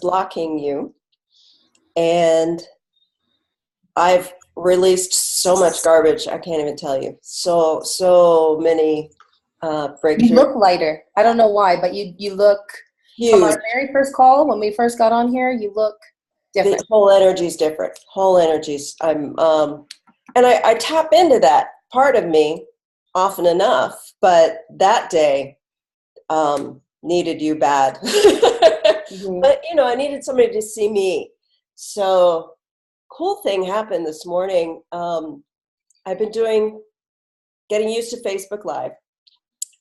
blocking you. And I've released so much garbage. I can't even tell you. So many You breakthroughs. look lighter. I don't know why, but you look, from Huge. our very first call, when we first got on here, you look The different. whole energy is different. Whole energies. And I tap into that part of me often enough, but that day needed you bad. Mm-hmm. But I needed somebody to see me. So cool thing happened this morning. I've been getting used to Facebook Live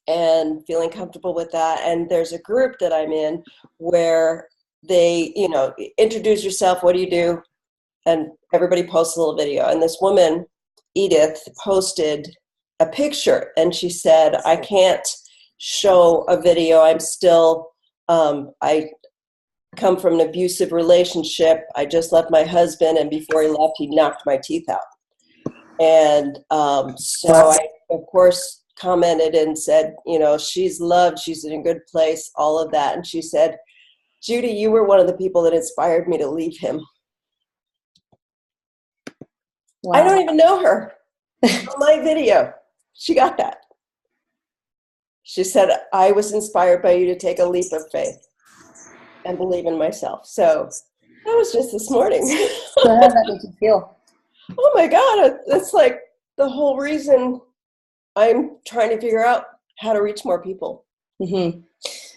and feeling comfortable with that. And there's a group that I'm in where they, introduce yourself, what do you do? And everybody posts a little video. And this woman, Edith, posted a picture and she said, I can't show a video. I'm still, I come from an abusive relationship. I just left my husband, and before he left, he knocked my teeth out. And so I, of course, commented and said, she's loved, she's in a good place, all of that. And she said, Judy, you were one of the people that inspired me to leave him. Wow. I don't even know her. On my video, she got that. She said, I was inspired by you to take a leap of faith and believe in myself. So that was just this morning. So how does that make you feel? Oh my God, that's like the whole reason I'm trying to figure out how to reach more people. Mm-hmm.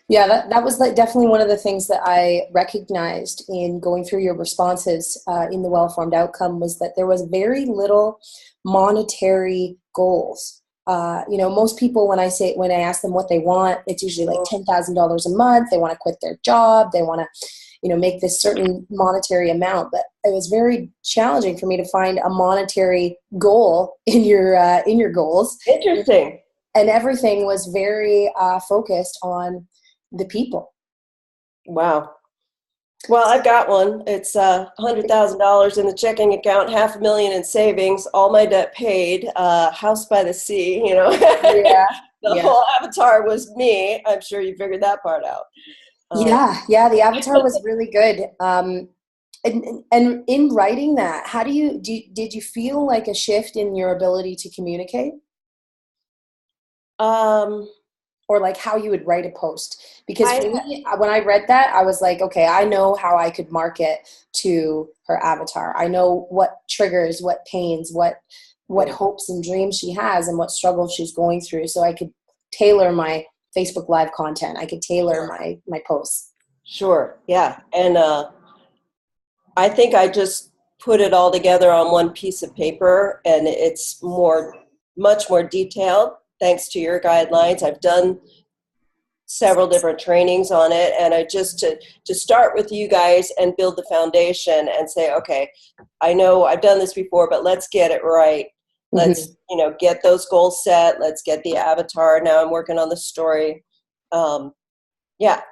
Yeah, that was like definitely one of the things that I recognized in going through your responses in the well-formed outcome, was that there was very little monetary goals. Most people, when I ask them what they want, it's usually like $10,000 a month. They want to quit their job. They want to, make this certain monetary amount. But it was very challenging for me to find a monetary goal in your goals. Interesting. And everything was very focused on the people. Wow. Well, I've got one. It's $100,000 in the checking account, $500,000 in savings, all my debt paid, house by the sea, Yeah. The whole avatar was me. I'm sure you figured that part out. Yeah. The avatar was really good. And in writing that, did you feel like a shift in your ability to communicate? Or like how you would write a post? Because for me, when I read that, I was like, okay, I know how I could market to her avatar. I know what triggers, what pains, what hopes and dreams she has, and what struggles she's going through. So I could tailor my Facebook Live content. I could tailor my posts. Sure. Yeah. And I think I just put it all together on one piece of paper, and it's much more detailed thanks to your guidelines. I've done several different trainings on it, and I just to start with you guys and build the foundation and say, okay, I know I've done this before, but let's get it right. Let's get those goals set. Let's get the avatar. Now I'm working on the story.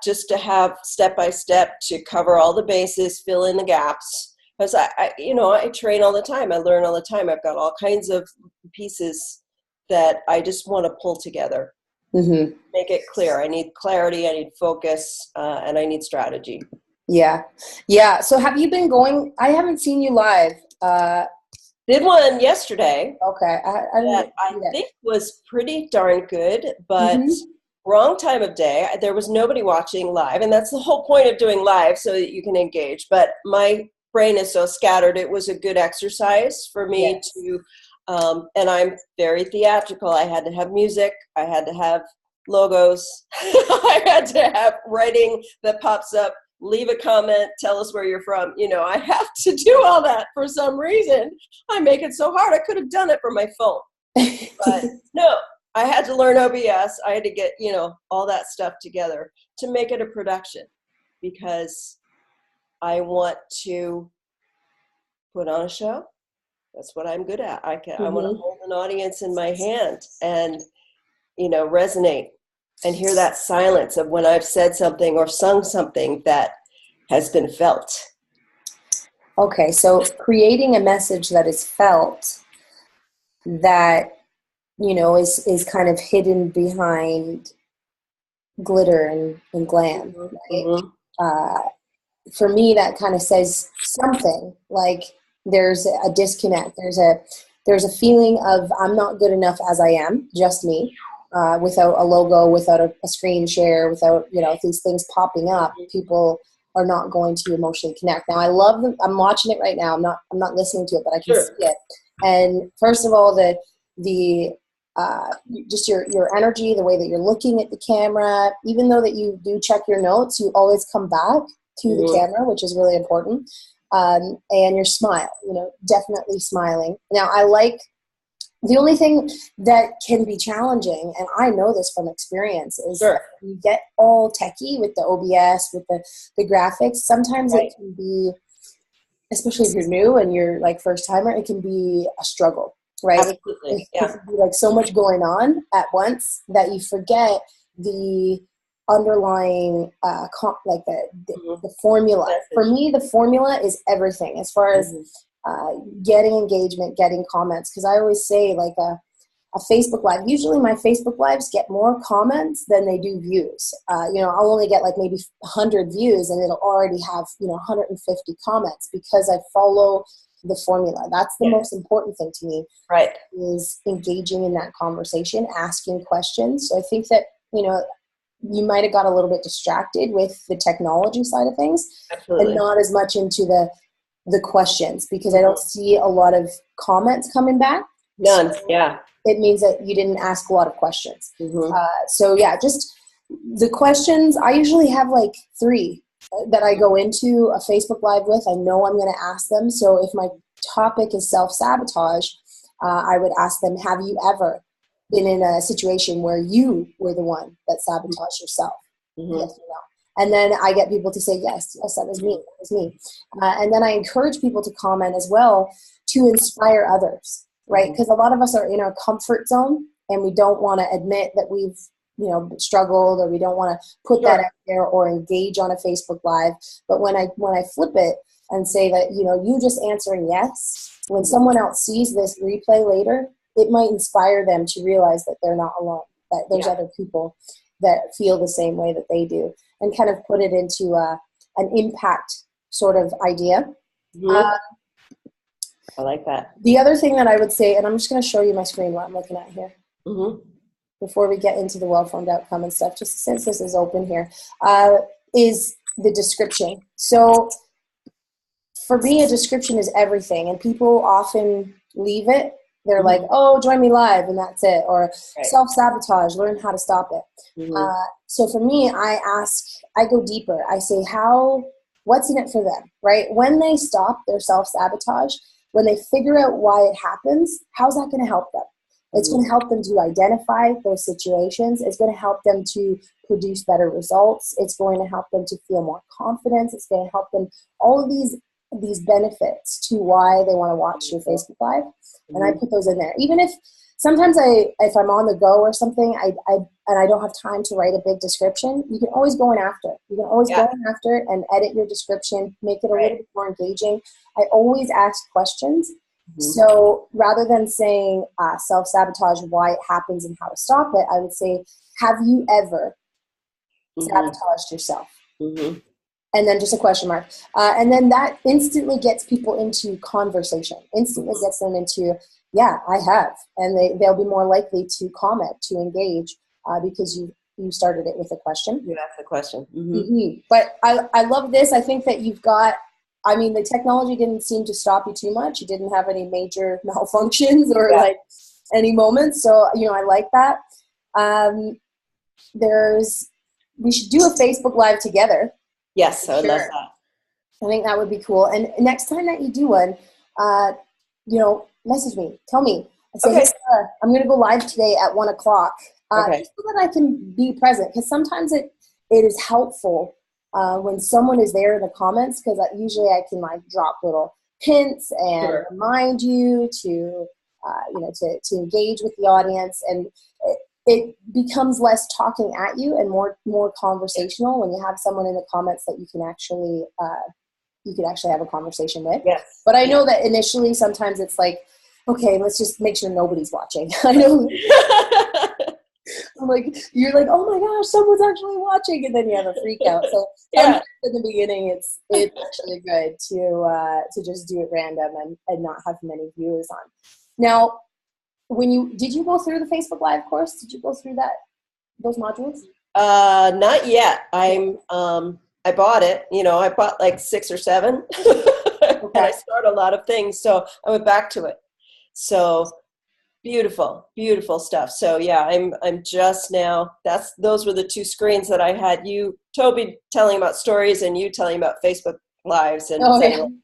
Just to have step by step to cover all the bases, fill in the gaps. Because I train all the time. I learn all the time. I've got all kinds of pieces that I just want to pull together. Mm-hmm. Make it clear. I need clarity, I need focus, and I need strategy. Yeah. So have you been going? I haven't seen you live. Did one yesterday. Okay. I think was pretty darn good, but wrong time of day. There was nobody watching live, and that's the whole point of doing live, so that you can engage. But my brain is so scattered, it was a good exercise for me to and I'm very theatrical. I had to have music. I had to have logos. I had to have writing that pops up. Leave a comment. Tell us where you're from. I have to do all that for some reason. I make it so hard. I could have done it from my phone. But no, I had to learn OBS. I had to get, all that stuff together to make it a production, because I want to put on a show. That's what I'm good at. I want to hold an audience in my hand and, resonate and hear that silence of when I've said something or sung something that has been felt. Okay, so creating a message that is felt, that, is kind of hidden behind glitter and glam, right? for me, that kind of says something like there's a disconnect. There's a feeling of I'm not good enough as I am, just me, without a logo, without a screen share, without, these things popping up. People are not going to emotionally connect. Now, I love them. I'm watching it right now. I'm not listening to it, but I can see it. And first of all, the just your energy, the way that you're looking at the camera, even though that you do check your notes, you always come back to the camera, which is really important. And your smile, definitely smiling. Now, I like, the only thing that can be challenging, and I know this from experience, is you get all techie with the OBS, with the graphics. Sometimes it can be, especially if you're new and you're like first timer, it can be a struggle, right? Absolutely. It can be like so much going on at once that you forget the underlying the formula. For me, the formula is everything as far as getting engagement, getting comments. Because I always say, like, a Facebook Live, usually my Facebook Lives get more comments than they do views. I'll only get like maybe 100 views and it'll already have 150 comments, because I follow the formula. That's the most important thing to me, right? Is engaging in that conversation, asking questions. So I think that you might have got a little bit distracted with the technology side of things. Absolutely. And not as much into the questions, because I don't see a lot of comments coming back. None. So it means that you didn't ask a lot of questions. Just the questions, I usually have like 3 that I go into a Facebook Live with. I know I'm going to ask them. So if my topic is self-sabotage, I would ask them, have you ever been in a situation where you were the one that sabotaged yourself? Yes or no? And then I get people to say, yes, that was me. That was me. And then I encourage people to comment as well to inspire others, right? Because a lot of us are in our comfort zone and we don't want to admit that we've struggled, or we don't want to put that out there or engage on a Facebook Live. But when I flip it and say that, you just answering yes, when someone else sees this replay later, it might inspire them to realize that they're not alone, that there's other people that feel the same way that they do, and kind of put it into an impact sort of idea. I like that. The other thing that I would say, and I'm just going to show you my screen, what I'm looking at here, before we get into the well-formed outcome and stuff, just since this is open here, is the description. So for me, a description is everything, and people often leave it. They're like, oh, join me live, and that's it. Or self-sabotage, learn how to stop it. So for me, I go deeper. I say, what's in it for them, right? When they stop their self-sabotage, when they figure out why it happens, how's that going to help them? It's going to help them to identify those situations. It's going to help them to produce better results. It's going to help them to feel more confidence. It's going to help them, all of these benefits to why they want to watch your Facebook Live. And I put those in there. Even if sometimes if I'm on the go or something, and I don't have time to write a big description, you can always go in after. You can always go in after and edit your description, make it a little bit more engaging. I always ask questions. So rather than saying self-sabotage, why it happens and how to stop it, I would say, have you ever sabotaged yourself? And then just a question mark. And then that instantly gets people into conversation, instantly gets them into, yeah, I have. And they'll be more likely to comment, to engage, because you started it with a question. You asked the question. But I love this. I think that you've got, the technology didn't seem to stop you too much. You didn't have any major malfunctions or like any moments. So, I like that. We should do a Facebook Live together. Yes, I would love that. I think that would be cool. And next time that you do one, message me, tell me. I say, hey, Sarah, I'm going to go live today at 1:00, just so that I can be present. Because sometimes it is helpful when someone is there in the comments, because usually I can like drop little hints and remind you to engage with the audience, and it becomes less talking at you and more conversational when you have someone in the comments that you can actually have a conversation with. Yes. But I know that initially sometimes it's like, okay, let's just make sure nobody's watching. I know I'm like, you're like, oh my gosh, someone's actually watching, and then you have a freak out. So Yeah. in the beginning, it's actually good to just do it random and not have many viewers on. Now, did you go through the Facebook Live course? Did you go through those modules? Not yet. I bought it, I bought like 6 or 7 and I started a lot of things. So I went back to it. So beautiful, beautiful stuff. So yeah, I'm just now, those were the 2 screens that I had you, Toby, telling about stories and you telling about Facebook Lives and saying,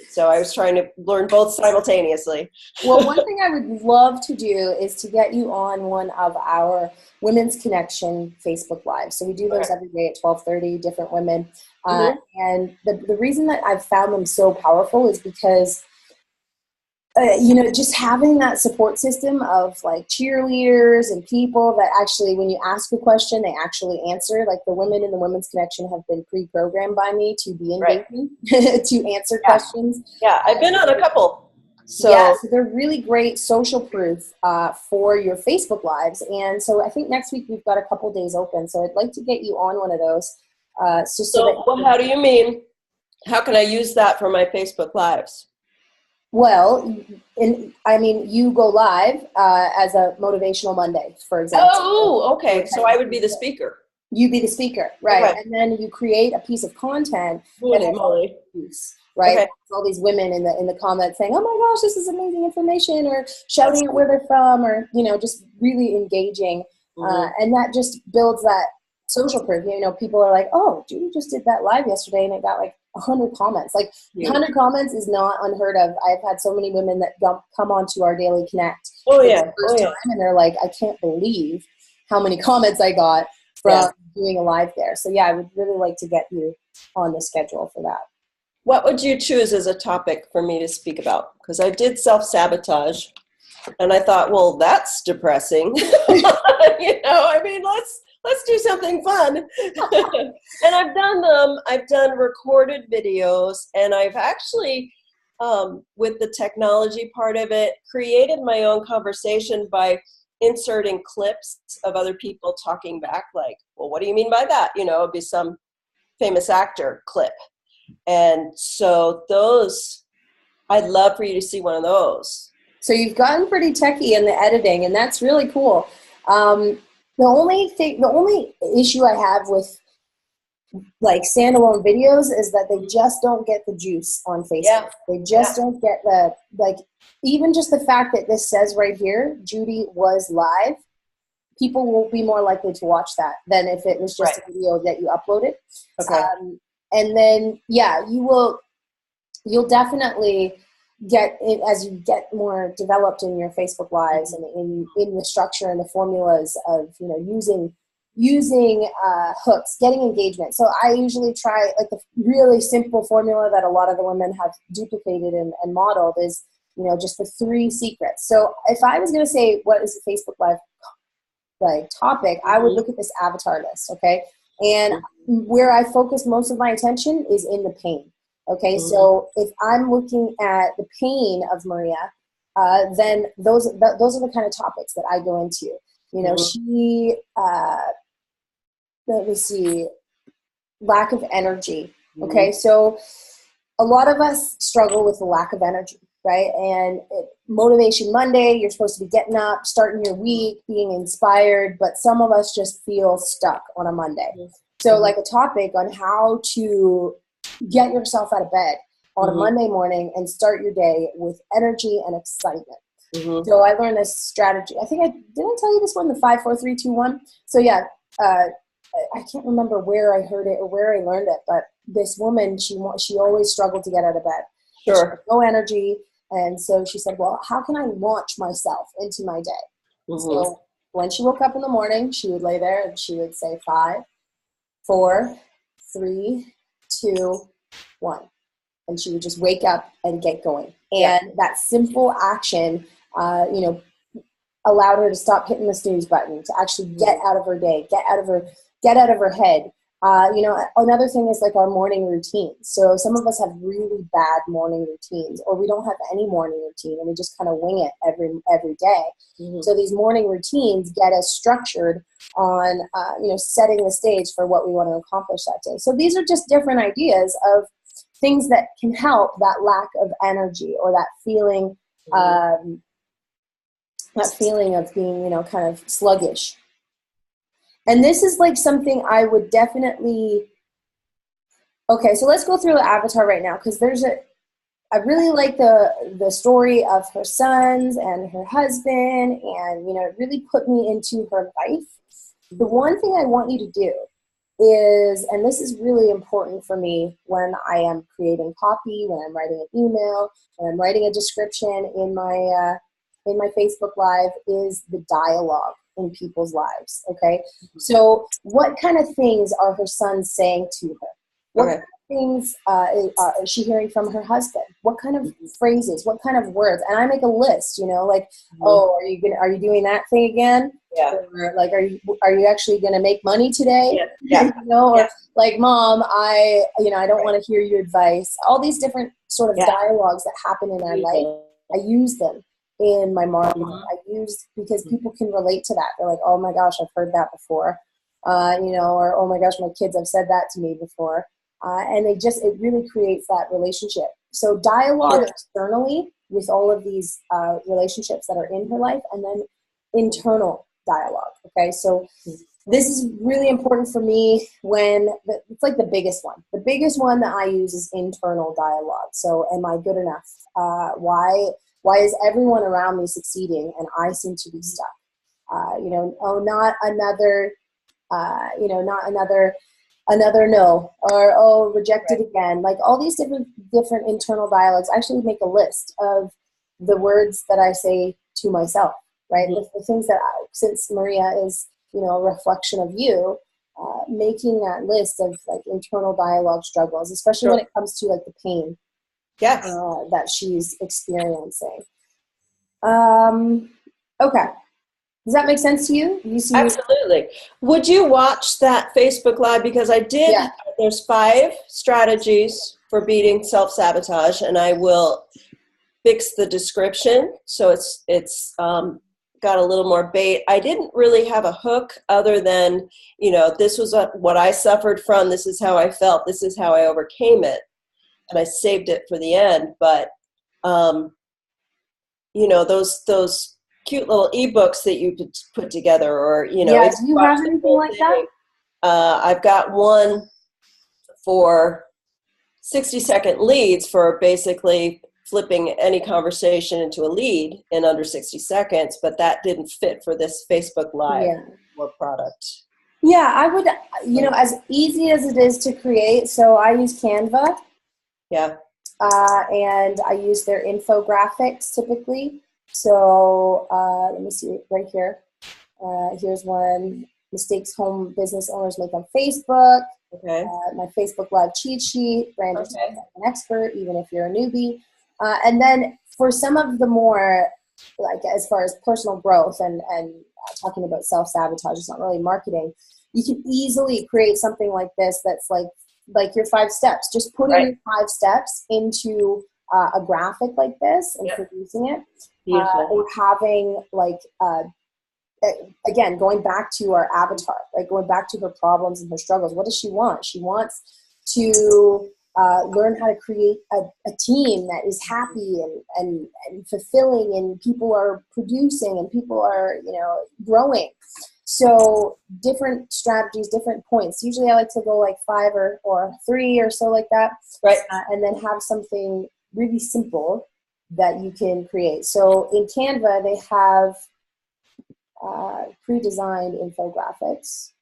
so I was trying to learn both simultaneously. Well, one thing I would love to do is to get you on one of our Women's Connection Facebook Lives. So we do those every day at 12:30, different women. And the reason that I've found them so powerful is because, just having that support system of like cheerleaders and people that actually, when you ask a question, they actually answer. Like the women in the Women's Connection have been pre-programmed by me to be engaging, to answer questions. Yeah, I've been on a couple. So they're really great social proof for your Facebook Lives. And so I think next week we've got a couple days open. So I'd like to get you on one of those. How do you mean? How can I use that for my Facebook Lives? Well, you go live as a Motivational Monday, for example. Oh, okay. So I would be the speaker. You be the speaker, right? Okay. And then you create a piece of content. Holy use, right? Okay. All these women in the comments saying, "Oh my gosh, this is amazing information," or shouting out where they're from, or just really engaging, and that just builds that social proof. People are like, "Oh, Judy just did that live yesterday, and it got like 100 comments." Like 100 comments is not unheard of. I've had so many women that come onto our daily connect for the first time, and they're like, "I can't believe how many comments I got from doing a live there." So yeah, I would really like to get you on the schedule for that. What would you choose as a topic for me to speak about? Because I did self-sabotage, and I thought, well, that's depressing. Let's do something fun. And I've done them. I've done recorded videos, and I've actually, with the technology part of it, created my own conversation by inserting clips of other people talking back, like, well, what do you mean by that? It'd be some famous actor clip. And so I'd love for you to see one of those. So you've gotten pretty techie in the editing, and that's really cool. The only issue I have with like standalone videos is that they just don't get the juice on Facebook. Yeah. They just don't get even just the fact that this says right here, Judy was live, people will be more likely to watch that than if it was just a video that you uploaded. Okay. And then, you'll definitely get it as you get more developed in your Facebook Lives and in the structure and the formulas of, using hooks, getting engagement. So I usually try like the really simple formula that a lot of the women have duplicated and modeled is, just the 3 secrets. So if I was going to say, what is a Facebook Live topic, I would look at this avatar list. Okay. And where I focus most of my attention is in the pain. Okay. So if I'm looking at the pain of Maria, then those are the kind of topics that I go into. She, let me see, lack of energy. Okay. So a lot of us struggle with the lack of energy, right? And Motivation Monday, you're supposed to be getting up, starting your week, being inspired, but some of us just feel stuck on a Monday. So like a topic on how to get yourself out of bed on a Monday morning and start your day with energy and excitement. So I learned this strategy. I think did I tell you this one, the 5, 4, 3, 2, 1? So yeah, I can't remember where I heard it or where I learned it, but this woman, she always struggled to get out of bed. Sure. No energy. And so she said, well, how can I launch myself into my day? So when she woke up in the morning, she would lay there and she would say 5, 4, 3, 2, 1. And she would just wake up and get going. And that simple action, allowed her to stop hitting the snooze button, to actually get out of her day, get out of her head, Another thing is like our morning routines. So some of us have really bad morning routines, or we don't have any morning routine and we just kind of wing it every day. Mm-hmm. So these morning routines get us structured on, setting the stage for what we want to accomplish that day. So these are just different ideas of things that can help that lack of energy or that feeling, of being, kind of sluggish. And this is like something I would definitely, okay, so let's go through the avatar right now, because I really like the story of her sons and her husband, and, it really put me into her life. The one thing I want you to do is, and this is really important for me when I am creating copy, when I'm writing an email, when I'm writing a description in my Facebook Live, is the dialogue in people's lives. Okay. So what kind of things are her sons saying to her? What kind of things is she hearing from her husband? What kind of phrases, what kind of words? And I make a list, oh, are you doing that thing again? Yeah. Or like, are you actually going to make money today? Yeah. Or like, Mom, I don't want to hear your advice. All these different sort of dialogues that happen in our life, I use them in my marketing. I use, because people can relate to that. They're like, oh my gosh, I've heard that before. Or, oh my gosh, my kids have said that to me before. And it really creates that relationship. So dialogue externally with all of these relationships that are in her life, and then internal dialogue. Okay. So this is really important for me it's like the biggest one. The biggest one that I use is internal dialogue. So am I good enough? Why is everyone around me succeeding and I seem to be stuck? Not another no, or rejected again. Like all these different internal dialogues. I actually make a list of the words that I say to myself, right? Mm-hmm. The things that since Maria is, a reflection of you, making that list of like internal dialogue struggles, especially when it comes to like the pain. Yes. That she's experiencing. Okay. Does that make sense to you? Absolutely. Would you watch that Facebook Live? Because I did. Yeah. There's 5 strategies for beating self-sabotage, and I will fix the description so it's got a little more bait. I didn't really have a hook other than, this was what I suffered from. This is how I felt. This is how I overcame it. And I saved it for the end. But, those cute little ebooks that you could put together, or, do you have anything like that? I've got one for 60-second leads for basically flipping any conversation into a lead in under 60 seconds, but that didn't fit for this Facebook Live product. Yeah, I would, as easy as it is to create. So I use Canva. Yeah. And I use their infographics typically. So let me see right here. Here's one: mistakes home business owners make on Facebook. Okay. My Facebook Live cheat sheet: brand yourself like an expert, even if you're a newbie. And then for some of the more, like as far as personal growth and talking about self-sabotage, it's not really marketing. You can easily create something like this that's like your 5 steps. Just putting your 5 steps into a graphic like this and producing it. Or having again, going back to our avatar, like going back to her problems and her struggles. What does she want? She wants to learn how to create a team that is happy and fulfilling, and people are producing and people are, growing. So different strategies, different points. Usually I like to go like 5 or 3 or so like that. Right. And then have something really simple that you can create. So in Canva, they have pre-designed infographics.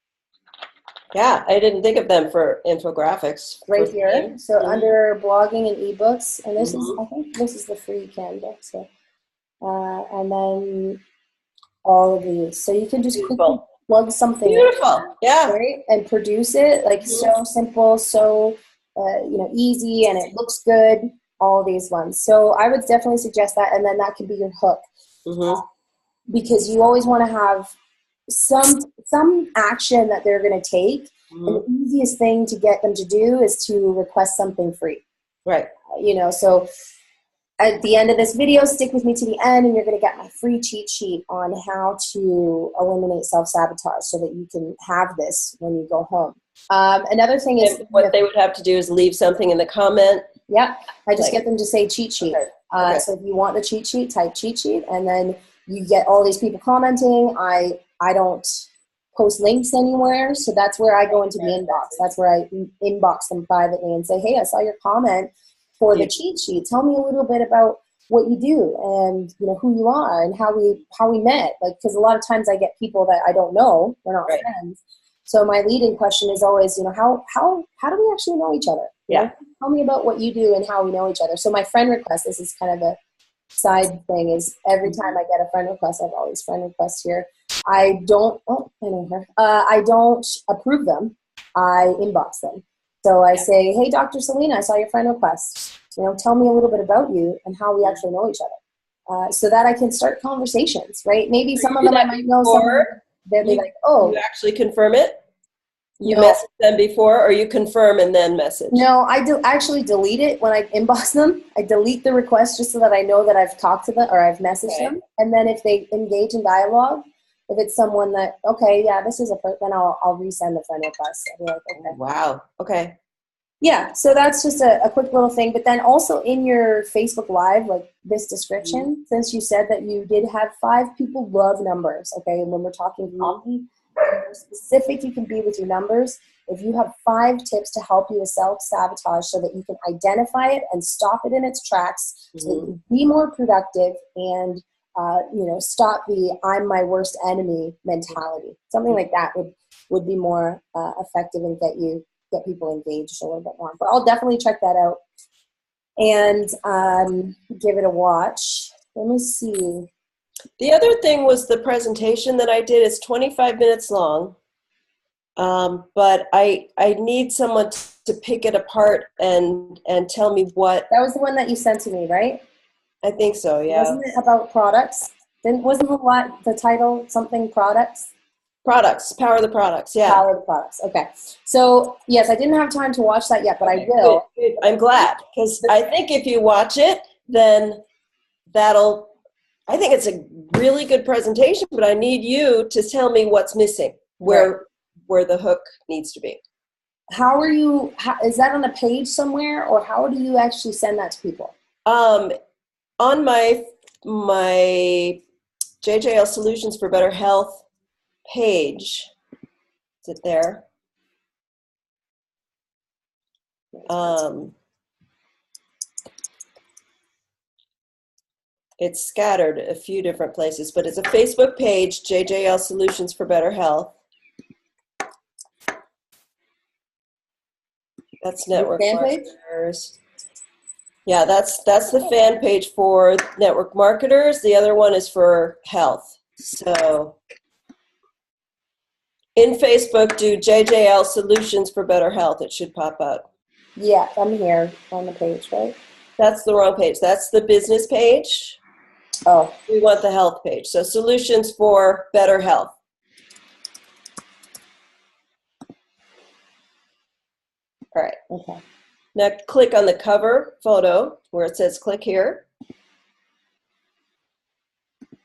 Yeah, I didn't think of them for infographics. Right here. So under blogging and ebooks, and this is, I think this is the free Canva. So, and then all of these. So you can just quickly plug something. Beautiful. Yeah. Right? And produce it so simple, so easy, and it looks good. All these ones. So I would definitely suggest that, and then that could be your hook. Mm-hmm. Because you always want to have some action that they're going to take And the easiest thing to get them to do is to request something free. Right. So at the end of this video, stick with me to the end, and you're going to get my free cheat sheet on how to eliminate self-sabotage so that you can have this when you go home. Another thing is what they would have to do is leave something in the comment. Yeah, I just get them to say cheat sheet. Okay. So if you want the cheat sheet, type cheat sheet, and then you get all these people commenting. I don't post links anywhere, so that's where I go into the inbox. That's where I inbox them privately and say, hey, I saw your comment for the cheat sheet. Tell me a little bit about what you do and who you are and how we met. Like, because a lot of times I get people that I don't know, we're not friends. So my lead-in question is always, how do we actually know each other? Yeah. Tell me about what you do and how we know each other. So my friend request, this is kind of a side thing, is every time I get a friend request, I have all these friend requests here. I don't approve them. I inbox them. So I say, hey, Dr. Selena, I saw your friend request. Tell me a little bit about you and how we actually know each other. So that I can start conversations, right? Maybe some of them I might know, some of them, they'll be like, oh. You actually confirm it? You No. message them before, or you confirm and then message? No, I actually delete it when I inbox them. I delete the request just so that I know that I've talked to them or I've messaged them. And then if they engage in dialogue, if it's someone that, okay, yeah, this is a person, then I'll resend the friend request. I'll be like, okay. Wow. Okay. Yeah, so that's just a quick little thing. But then also in your Facebook Live, like this description, since you said that you did have 5 people love numbers, okay? And when we're talking copy, the more specific you can be with your numbers. If you have 5 tips to help you with self-sabotage so that you can identify it and stop it in its tracks, so that you can be more productive and, stop the I'm my worst enemy mentality. Something like that would be more effective and get people engaged a little bit more. But I'll definitely check that out and give it a watch. Let me see. The other thing was the presentation that I did is 25 minutes long, but I need someone to pick it apart and tell me what. That was the one that you sent to me, right? I think so, yeah. Wasn't it about products? Wasn't the title something products? Products, power the products, yeah. Power the products, okay. So, yes, I didn't have time to watch that yet, but I will. Good. I'm glad, because I think if you watch it, then I think it's a really good presentation, but I need you to tell me what's missing, where the hook needs to be. Is that on a page somewhere, or how do you actually send that to people? On my JJL Solutions for Better Health page, is it there? It's scattered a few different places, but it's a Facebook page, JJL Solutions for Better Health. That's network marketers. Yeah, that's the fan page for network marketers. The other one is for health. So in Facebook, do JJL Solutions for Better Health. It should pop up. Yeah, I'm here on the page, right? That's the wrong page. That's the business page. Oh. We want the health page. So Solutions for Better Health. All right. Okay. Now click on the cover photo where it says click here.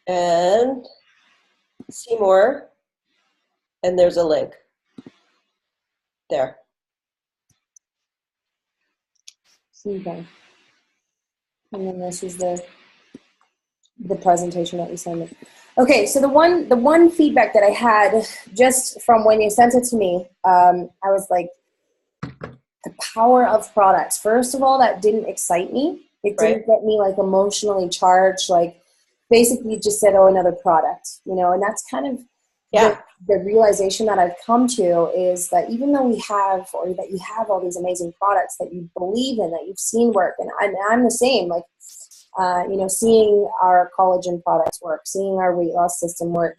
And see more. And there's a link. There. Okay. And then this is the presentation that you sent me. Okay, so the one feedback that I had just from when you sent it to me, I was like, the power of products. First of all, that didn't excite me. It didn't get me like emotionally charged. Like basically just said, oh, another product, and that's kind of the realization that I've come to is that even though that you have all these amazing products that you believe in, that you've seen work, and I'm the same, like, seeing our collagen products work, seeing our weight loss system work,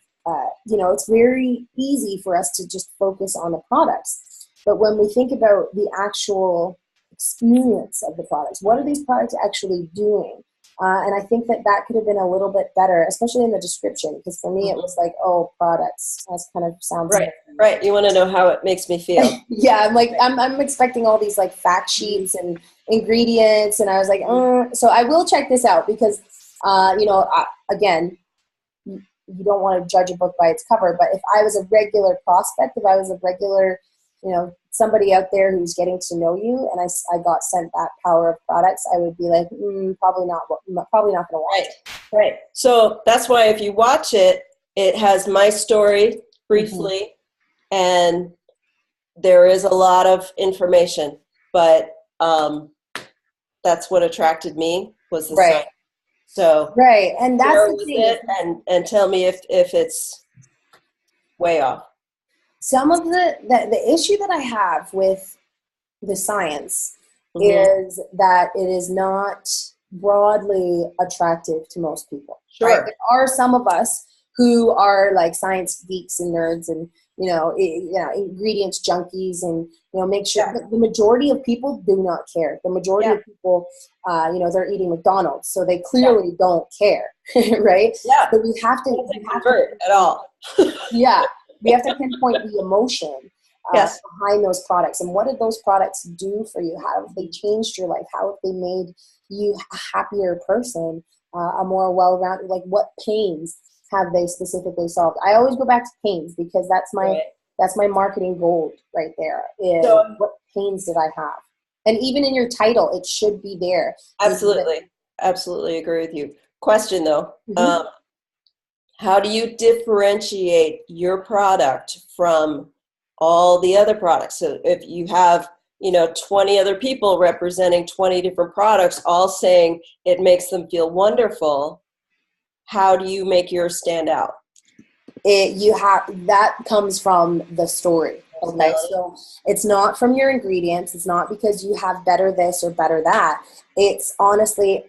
it's very easy for us to just focus on the products. But when we think about the actual experience of the products, what are these products actually doing? And I think that could have been a little bit better, especially in the description, because for me it was like, oh, products. That kind of sounds right. You want to know how it makes me feel. Yeah, I'm like, I'm expecting all these like fact sheets and ingredients, and I was like, so I will check this out because, again, you don't want to judge a book by its cover, but if I was a regular prospect, if I was a regular, somebody out there who's getting to know you, and I got sent that power of products, I would be like, probably not going to watch it. Right. So that's why if you watch it, it has my story briefly, and there is a lot of information, but that's what attracted me was the science. So and that's the thing. It and tell me if it's way off. Some of the issue that I have with the science is that it is not broadly attractive to most people. Sure. Right? There are some of us who are like science geeks and nerds and ingredients junkies, and make sure that the majority of people do not care. The majority of people, they're eating McDonald's, so they clearly don't care, right? Yeah. But we have to convert at all. Yeah, we have to pinpoint the emotion behind those products, and what did those products do for you? How have they changed your life? How have they made you a happier person, a more well-rounded? Like, what pains have they specifically solved? I always go back to pains because that's my marketing gold right there. Is what pains did I have? And even in your title, it should be there. Absolutely agree with you. Question though, how do you differentiate your product from all the other products? So if you have 20 other people representing 20 different products, all saying it makes them feel wonderful, how do you make yours stand out? That comes from the story. Okay, so it's not from your ingredients. It's not because you have better this or better that. It's honestly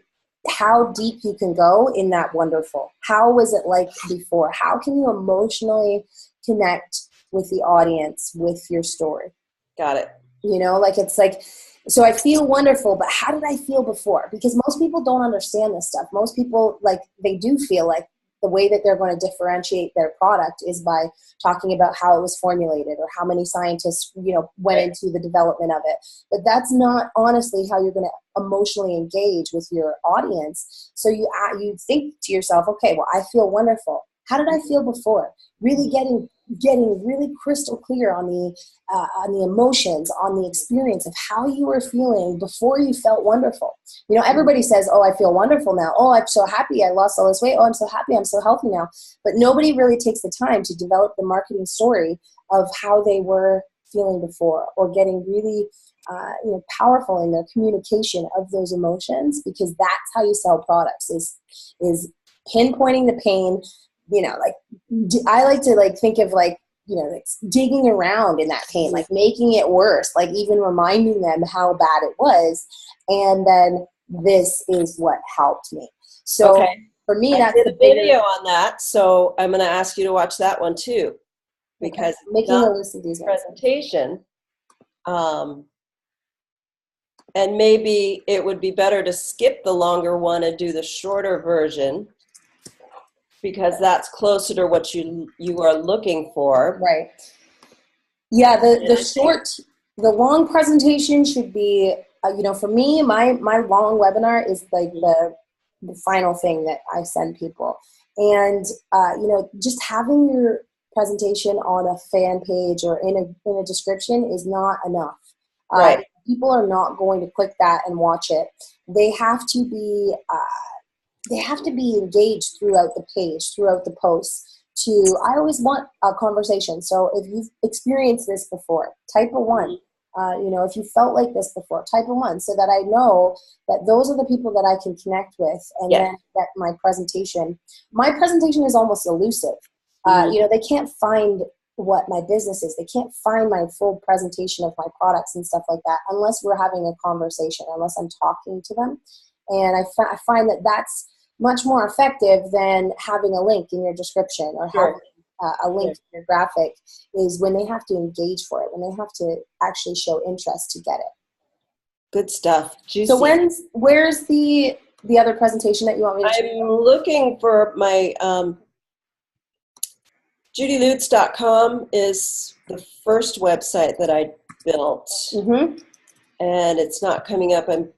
how deep you can go in that wonderful. How was it like before? How can you emotionally connect with the audience with your story? Got it. It's like, so I feel wonderful, but how did I feel before? Because most people don't understand this stuff. Most people, they do feel like the way that they're going to differentiate their product is by talking about how it was formulated or how many scientists, went into the development of it. But that's not honestly how you're going to emotionally engage with your audience. So you think to yourself, okay, well, I feel wonderful. How did I feel before? Really getting really crystal clear on the emotions, on the experience of how you were feeling before you felt wonderful. Everybody says, oh, I feel wonderful now. Oh, I'm so happy I lost all this weight. Oh, I'm so happy I'm so healthy now. But nobody really takes the time to develop the marketing story of how they were feeling before, or getting really powerful in their communication of those emotions, because that's how you sell products, is pinpointing the pain. I like to think of digging around in that pain, making it worse, even reminding them how bad it was. And then this is what helped me. So for me, that's the video on that. So I'm going to ask you to watch that one too, because making a list of these presentation. And maybe it would be better to skip the longer one and do the shorter version, because that's closer to what you are looking for. Right. Yeah, the long presentation should be, for me, my long webinar is the final thing that I send people. And, just having your presentation on a fan page or in a description is not enough. Right. People are not going to click that and watch it. They have to be engaged throughout the page, throughout the posts. I always want a conversation. So if you've experienced this before, type a 1. If you felt like this before, type a 1, so that I know that those are the people that I can connect with, and then get my presentation. My presentation is almost elusive. They can't find what my business is. They can't find my full presentation of my products and stuff like that unless we're having a conversation, unless I'm talking to them. And I find that that's much more effective than having a link in your description, or having a link in your graphic, is when they have to engage for it, when they have to actually show interest to get it. Good stuff. Juicy. So where's the the other presentation that you want me to show? I'm looking for my JudyLutz.com is the first website that I built, Mm-hmm. and it's not coming up. I'm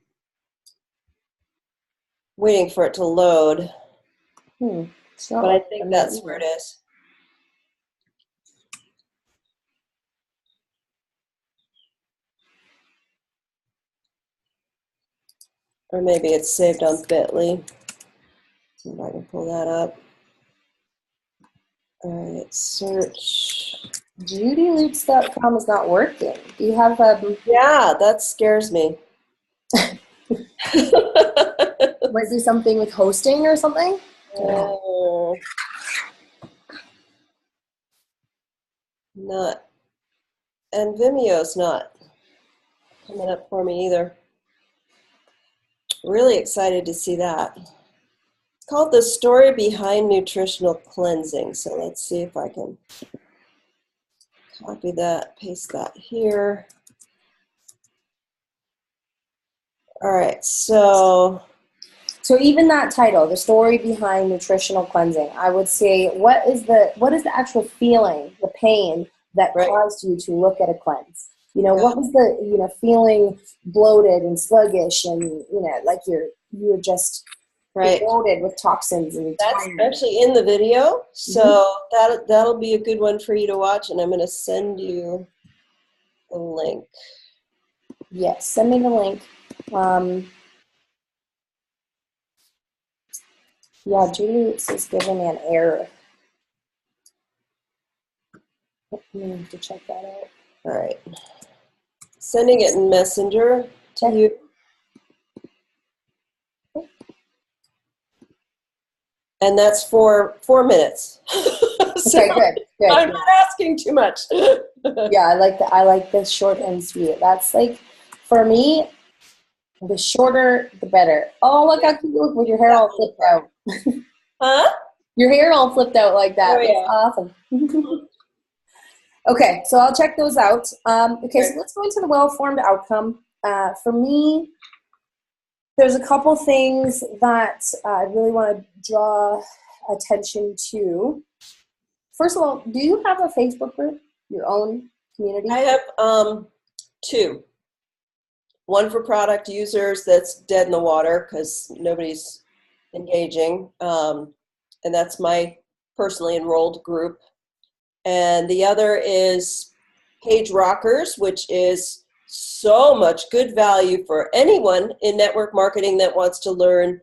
waiting for it to load, but I think that's where it is. Or maybe it's saved on Bitly. See if I can pull that up. All right, search. JudyLutz.com is not working. Do you have Yeah, that scares me. Was it something with hosting or something? Not. And Vimeo's not coming up for me either. Really excited to see that. It's called The Story Behind Nutritional Cleansing. So let's see if I can copy that, paste that here. All right, so even that title, The Story Behind Nutritional Cleansing, I would say, what is the actual feeling, the pain that caused you to look at a cleanse? You know, what was the, you know, feeling bloated and sluggish and, you know, like you're just bloated with toxins and that's tired. actually in the video, so that'll be a good one for you to watch, and I'm going to send you the link. Yes, send me the link. Yeah, Judy Lutz is giving me an error. You have to check that out. All right. Sending it in Messenger to you. And that's for 4 minutes. So okay, good. I'm not asking too much. Yeah, I like the short and sweet. That's like, for me, the shorter, the better. Oh, look how cute you look with your hair all flipped out. Huh? Your hair all flipped out like that. Oh, That's awesome. Okay, so I'll check those out. Okay, so let's go into the well-formed outcome. For me, there's a couple things that I really want to draw attention to. First of all, do you have a Facebook group, your own community? I have 2. One for product users that's dead in the water because nobody's engaging, and that's my personally enrolled group. And the other is Page Rockers, which is so much good value for anyone in network marketing that wants to learn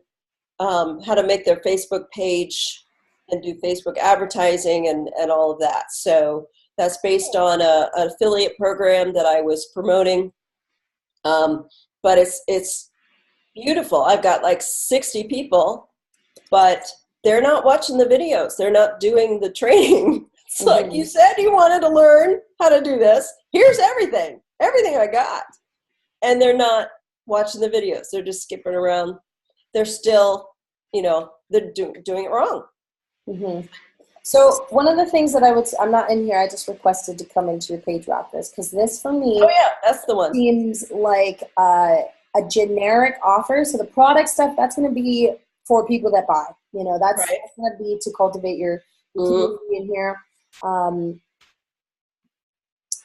how to make their Facebook page and do Facebook advertising and all of that. So that's based on an affiliate program that I was promoting. But it's beautiful. I've got like 60 people, but they're not watching the videos. They're not doing the training. It's like, you said you wanted to learn how to do this. Here's everything I got. And they're not watching the videos. They're just skipping around. They're still, you know, they're doing it wrong. Mm-hmm. So one of the things that I'm not in here, I just requested to come into your Page Rockers, because this for me, that's the one, seems like a generic offer. So the product stuff, that's going to be for people that buy. You know, that's going to be to cultivate your community in here.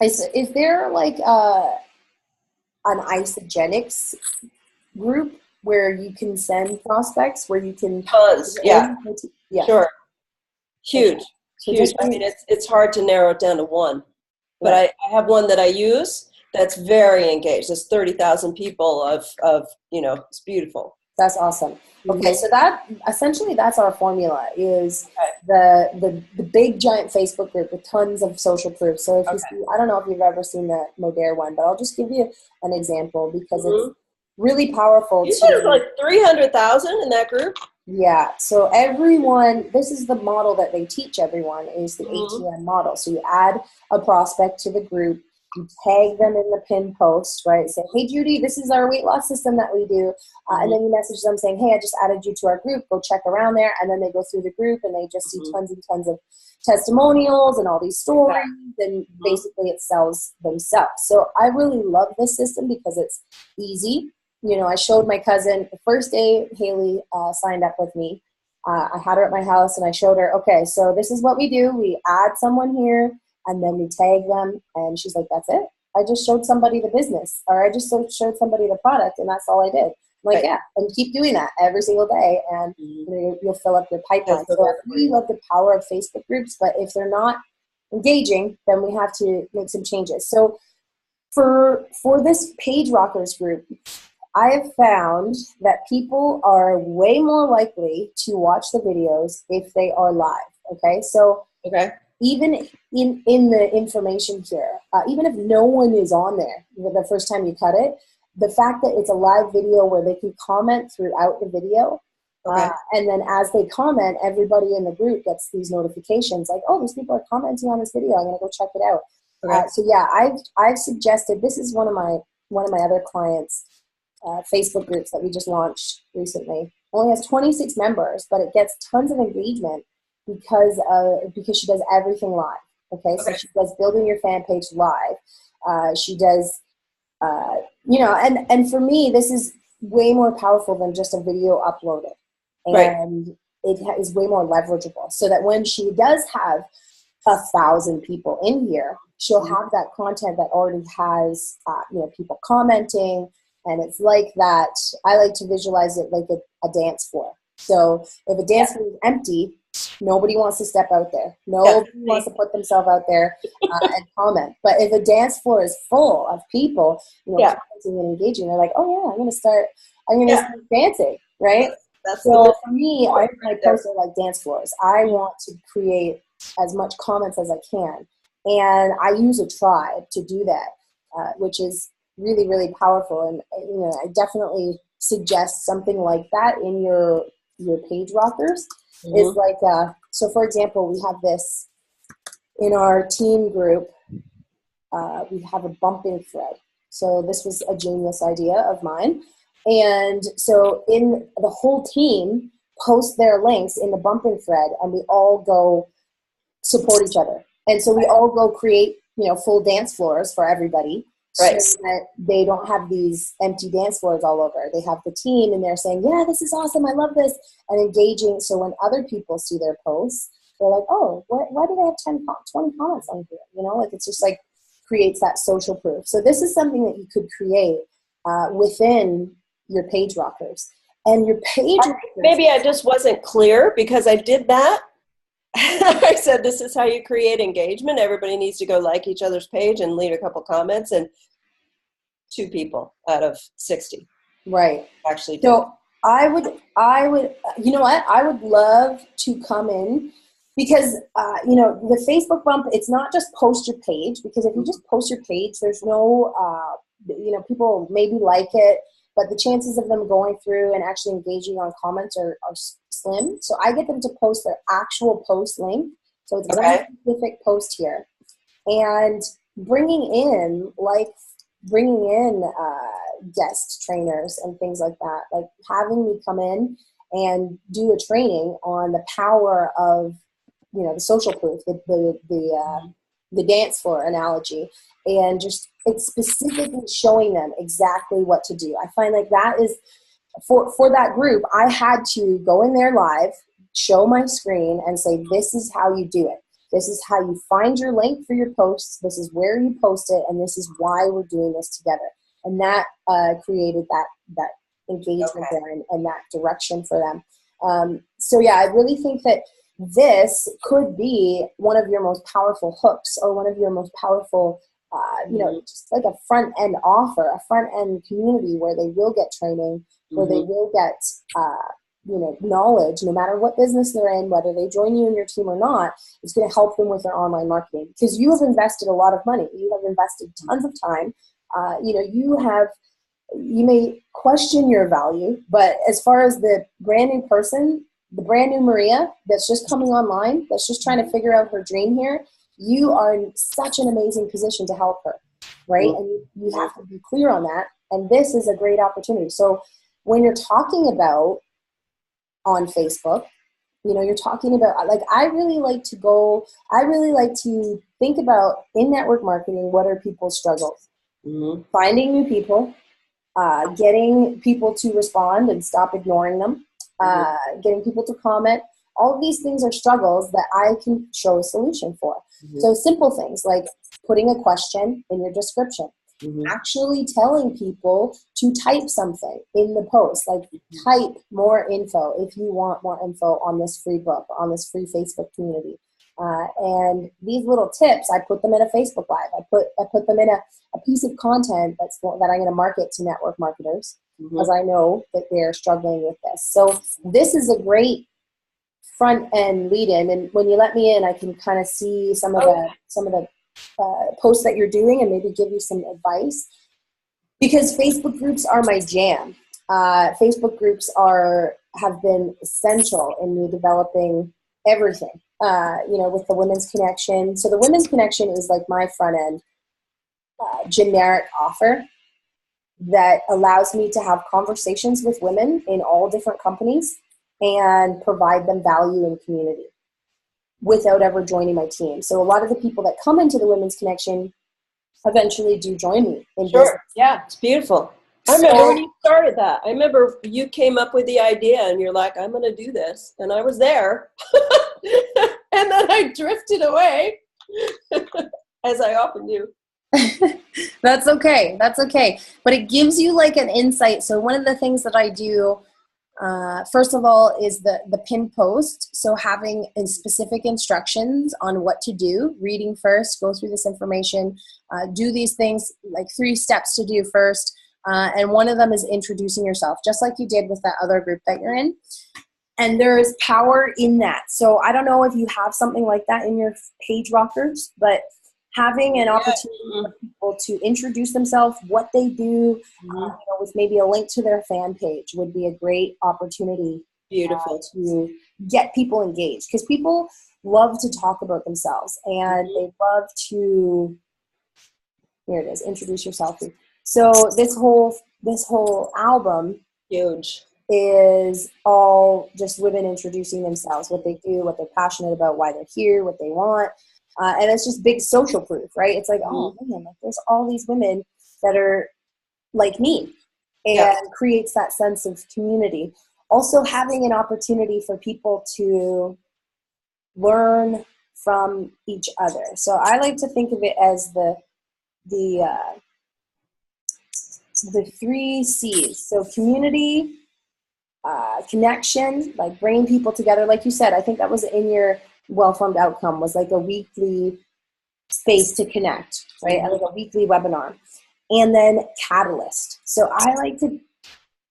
Is there like an isogenics group where you can send prospects, where you can sure, huge. I mean, it's hard to narrow it down to one, but I have one that I use that's very engaged. There's 30,000 people of you know, it's beautiful. That's awesome. Okay, so that essentially that's our formula, is the big giant Facebook group with tons of social proof. So if you see, I don't know if you've ever seen the Modere one, but I'll just give you an example because it's really powerful. You said it's like 300,000 in that group? Yeah, so everyone, this is the model that they teach everyone, is the ATM model. So you add a prospect to the group, you tag them in the pin post, right? Say, hey, Judy, this is our weight loss system that we do. And then you message them saying, hey, I just added you to our group. Go check around there. And then they go through the group and they just see tons and tons of testimonials and all these stories. And basically it sells themselves. So I really love this system because it's easy. I showed my cousin the first day Haley signed up with me. I had her at my house and I showed her, okay, so this is what we do. We add someone here and then we tag them. And she's like, that's it? I just showed somebody the business, or I just showed somebody the product, and that's all I did. I'm like, right. Yeah, and keep doing that every single day, and you'll fill up your pipeline. So I really love the power of Facebook groups, but if they're not engaging, then we have to make some changes. So for this Page Rockers group, I have found that people are way more likely to watch the videos if they are live. Okay, so even in the information here, even if no one is on there the first time you cut it, the fact that it's a live video where they can comment throughout the video, and then as they comment, everybody in the group gets these notifications like, oh, these people are commenting on this video. I'm gonna go check it out. So yeah, I've suggested, this is one of my other clients' Facebook groups that we just launched recently. Only has 26 members, but it gets tons of engagement because she does everything live. Okay, so she does building your fan page live. She does, and for me, this is way more powerful than just a video uploaded, and it is way more leverageable. So that when she does have 1,000 people in here, she'll have that content that already has, people commenting, and it's like that. I like to visualize it like a dance floor. So if a dance floor is empty, nobody wants to step out there. Nobody wants to put themselves out there and comment. But if a dance floor is full of people, commenting and engaging, they're like, oh yeah, I'm gonna start dancing, right? That's so for me, I post it like dance floors. I want to create as much comments as I can, and I use a tribe to do that, which is really, really powerful. And I definitely suggest something like that in your Page Rockers. Is like, so for example, we have this in our team group, we have a bumping thread. So this was a genius idea of mine. And so in the whole team post their links in the bumping thread, and we all go support each other. And so we all go create, full dance floors for everybody. So that they don't have these empty dance floors all over. They have the team and they're saying, yeah, this is awesome, I love this, and engaging. So when other people see their posts, they're like, oh, why do they have 20 comments on here? It's just like creates that social proof. So this is something that you could create within your Page Rockers. And your Page Rockers, maybe I just wasn't clear because I did that. I said, this is how you create engagement. Everybody needs to go like each other's page and leave a couple comments, and 2 people out of 60. Right. Actually did. So I would, you know what? I would love to come in because, the Facebook bump, it's not just post your page, because if you just post your page, there's no, people maybe like it, but the chances of them going through and actually engaging on comments are slim. So I get them to post their actual post link. So it's one specific post here. And bringing in guest trainers and things like that, like having me come in and do a training on the power of, the social proof, the dance floor analogy, and just it's specifically showing them exactly what to do. I find like that is for that group, I had to go in there live, show my screen and say, this is how you do it. This is how you find your link for your posts. This is where you post it. And this is why we're doing this together. And that created that engagement there and that direction for them. So yeah, I really think that this could be one of your most powerful hooks, or one of your most powerful, just like a front end offer, a front end community where they will get training, where they will get, knowledge, no matter what business they're in, whether they join you in your team or not. It's going to help them with their online marketing, because you have invested a lot of money. You have invested tons of time. You may question your value, but as far as the brand new person, the brand new Maria that's just coming online, that's just trying to figure out her dream here, you are in such an amazing position to help her, right? And you have to be clear on that. And this is a great opportunity. So when you're talking about on Facebook, you're talking about, like, I really like to think about in network marketing, what are people's struggles? Finding new people, getting people to respond and stop ignoring them, getting people to comment. All of these things are struggles that I can show a solution for. So simple things like putting a question in your description, actually telling people to type something in the post, like type more info if you want more info on this free book, on this free Facebook community. And these little tips, I put them in a Facebook Live. I put them in a piece of content that I'm going to market to network marketers, because I know that they're struggling with this. So this is a great front end lead in, and when you let me in, I can kind of see some of the posts that you're doing and maybe give you some advice, because Facebook groups are my jam. Facebook groups have been essential in me developing everything. With the Women's Connection. So the Women's Connection is like my front end generic offer that allows me to have conversations with women in all different companies and provide them value and community without ever joining my team. So a lot of the people that come into the Women's Connection eventually do join me in business. Yeah, it's beautiful. I remember when you started that. I remember you came up with the idea and you're like, I'm going to do this. And I was there. And then I drifted away, as I often do. That's okay. But it gives you like an insight. So one of the things that I do, first of all, is the pin post. So having specific instructions on what to do, reading first, go through this information, do these things, like 3 steps to do first. And one of them is introducing yourself, just like you did with that other group that you're in. And there is power in that. So I don't know if you have something like that in your page rockers, but having an opportunity for people to introduce themselves, what they do, with maybe a link to their fan page would be a great opportunity. Beautiful. To get people engaged, because people love to talk about themselves and they love to, here it is, introduce yourself. So this whole album Huge. is all just women introducing themselves, what they do, what they're passionate about, why they're here, what they want. And it's just big social proof, right? It's like, oh man, like there's all these women that are like me, and creates that sense of community. Also having an opportunity for people to learn from each other. So I like to think of it as the 3 C's. So community, connection, like bringing people together. Like you said, I think that was in your well-formed outcome, was like a weekly space to connect, right? Like a weekly webinar. And then catalyst. So I like to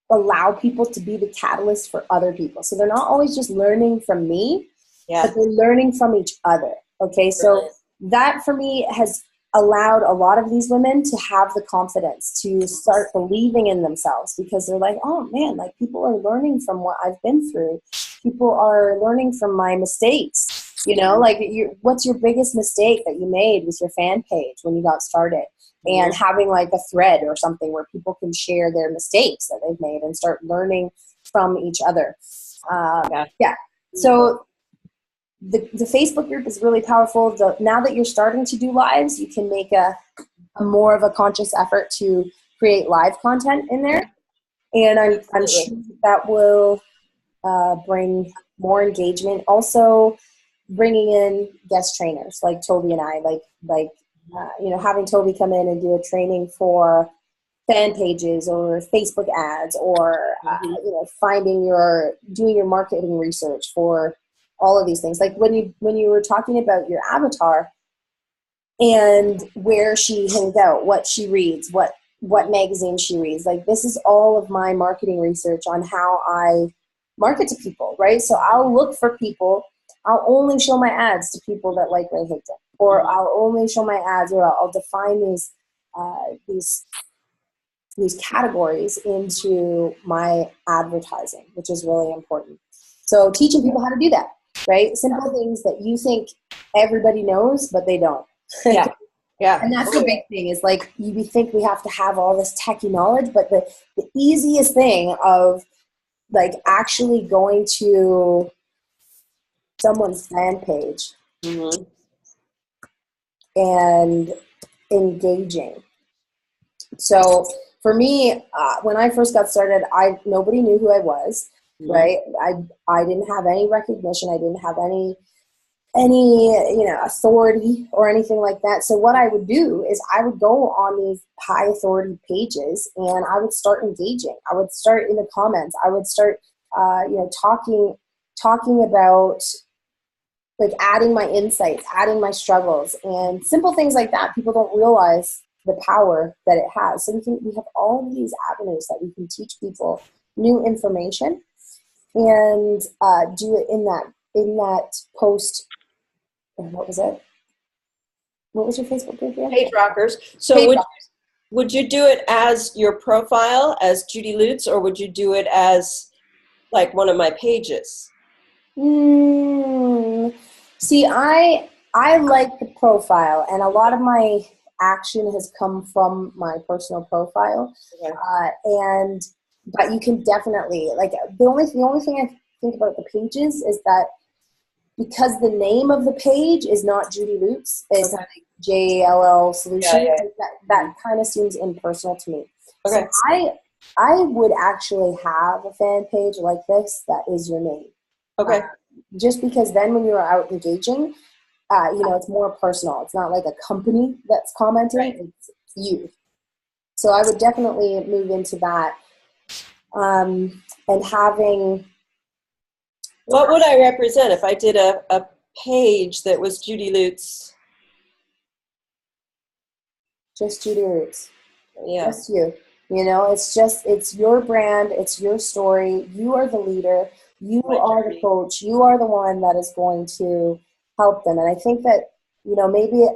allow people to be the catalyst for other people. So they're not always just learning from me, but they're learning from each other. Okay, so that for me has allowed a lot of these women to have the confidence to start believing in themselves, because they're like, oh man, like people are learning from what I've been through. People are learning from my mistakes. Like what's your biggest mistake that you made with your fan page when you got started? And having like a thread or something where people can share their mistakes that they've made and start learning from each other. So the Facebook group is really powerful. Now that you're starting to do lives, you can make a more of a conscious effort to create live content in there. And I'm sure that will bring more engagement. Also bringing in guest trainers like Toby and I, having Toby come in and do a training for fan pages or Facebook ads, or doing your marketing research for all of these things. Like when you were talking about your avatar and where she hangs out, what she reads, what magazine she reads, like this is all of my marketing research on how I market to people, right? So I'll look for people. I'll only show my ads to people that like Ray Higdon, or I'll only show my ads, or I'll define these categories into my advertising, which is really important. So teaching people how to do that, right? Simple things that you think everybody knows, but they don't. And that's the big thing, is like you think we have to have all this techie knowledge, but the easiest thing of like actually going to someone's fan page and engaging. So for me, when I first got started, nobody knew who I was, right? I didn't have any recognition. I didn't have any authority or anything like that. So what I would do is I would go on these high authority pages and I would start engaging. I would start in the comments. I would start, talking about, like, adding my insights, adding my struggles, and simple things like that. People don't realize the power that it has. So we have all of these avenues that we can teach people new information, and do it in that post. What was it? What was your Facebook group again? Page Rockers. So would you do it as your profile as Judy Lutz, or would you do it as like one of my pages? See, I like the profile, and a lot of my action has come from my personal profile. Okay. But you can definitely, like, the only thing I think about the pages is that because the name of the page is not Judy Lutz, it's like JLL Solutions. Yeah. That kind of seems impersonal to me. Okay. So I would actually have a fan page like this that is your name. Okay. Just because then when you're out engaging, it's more personal. It's not like a company that's commenting. Right. It's you. So I would definitely move into that. And having... What would I represent if I did a page that was Judy Lutz? Just Judy Lutz. Yeah. Just you. It's your brand. It's your story. You are the leader. You are the coach. You are the one that is going to help them. And I think that, maybe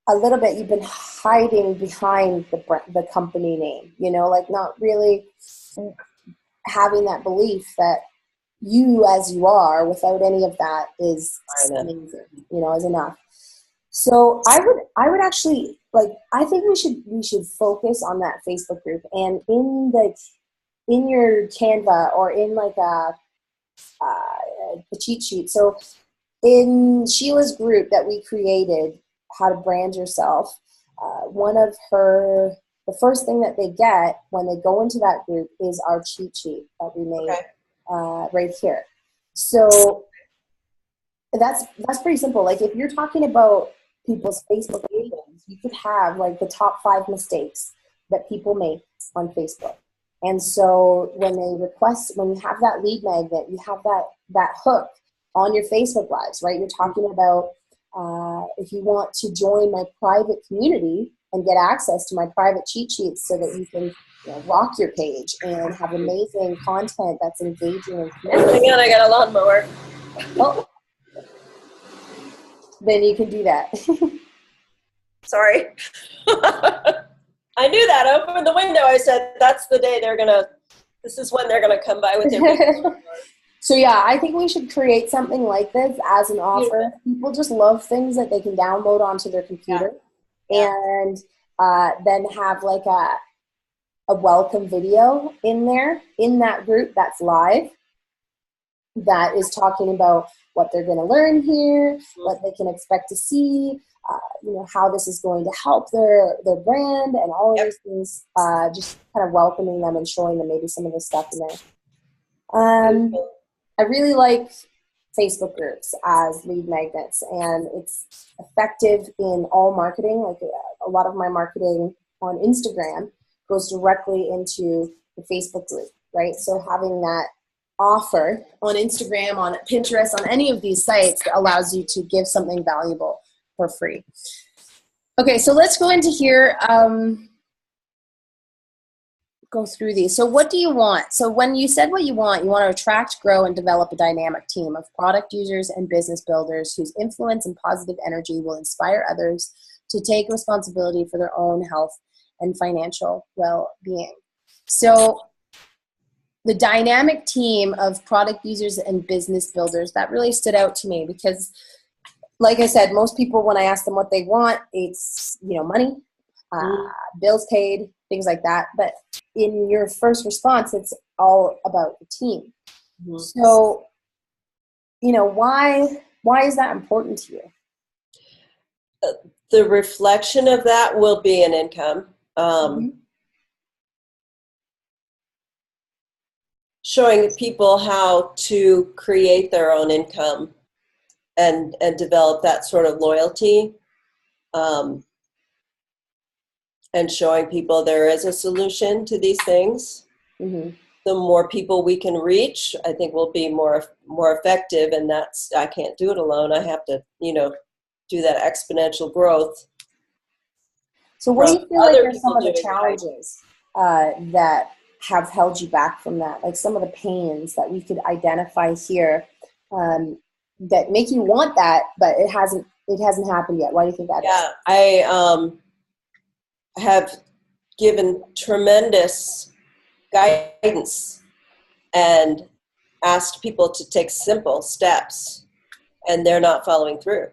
a little bit you've been hiding behind the company name, like not really having that belief that you as you are without any of that is amazing, is enough. So I would actually, like, I think we should focus on that Facebook group, and in your Canva or in like a cheat sheet. So in Sheila's group that we created, How to Brand Yourself, the first thing that they get when they go into that group is our cheat sheet that we made. Okay. Right here. So that's pretty simple. Like, if you're talking about people's Facebook pages, you could have like the top 5 mistakes that people make on Facebook. And so when you have that lead magnet, you have that hook on your Facebook lives, right? You're talking about if you want to join my private community and get access to my private cheat sheets so that you can rock your page and have amazing content that's engaging and connecting. Hang on, I got a lawnmower. Oh, then you can do that. Sorry. I knew that. I opened the window. I said, that's the day this is when they're going to come by with their So yeah, I think we should create something like this as an offer. Yeah. People just love things that they can download onto their computer. Yeah. And then have like a welcome video in there, in that group that's live, that is talking about what they're going to learn here, what they can expect to see, how this is going to help their brand and all of these things, just kind of welcoming them and showing them maybe some of the stuff in there. I really like Facebook groups as lead magnets, and it's effective in all marketing. Like, a lot of my marketing on Instagram goes directly into the Facebook group, right? So having that offer on Instagram, on Pinterest, on any of these sites allows you to give something valuable for free. Okay, so let's go into here, go through these. So what do you want? So when you said what you want to attract, grow, and develop a dynamic team of product users and business builders whose influence and positive energy will inspire others to take responsibility for their own health and financial well-being. So the dynamic team of product users and business builders, that really stood out to me because, like I said, most people, when I ask them what they want, it's, money, bills paid, things like that. But in your first response, it's all about the team. Mm-hmm. So, why is that important to you? The reflection of that will be an income. showing people how to create their own income and develop that sort of loyalty, and showing people there is a solution to these things. Mm-hmm. The more people we can reach, I think we'll be more effective. And I can't do it alone. I have to, do that exponential growth. So what do you feel like are some of the challenges that have held you back from that? Like some of the pains that we could identify here that make you want that, but it hasn't happened yet. Why do you think that is? Yeah, I have given tremendous guidance and asked people to take simple steps, and they're not following through.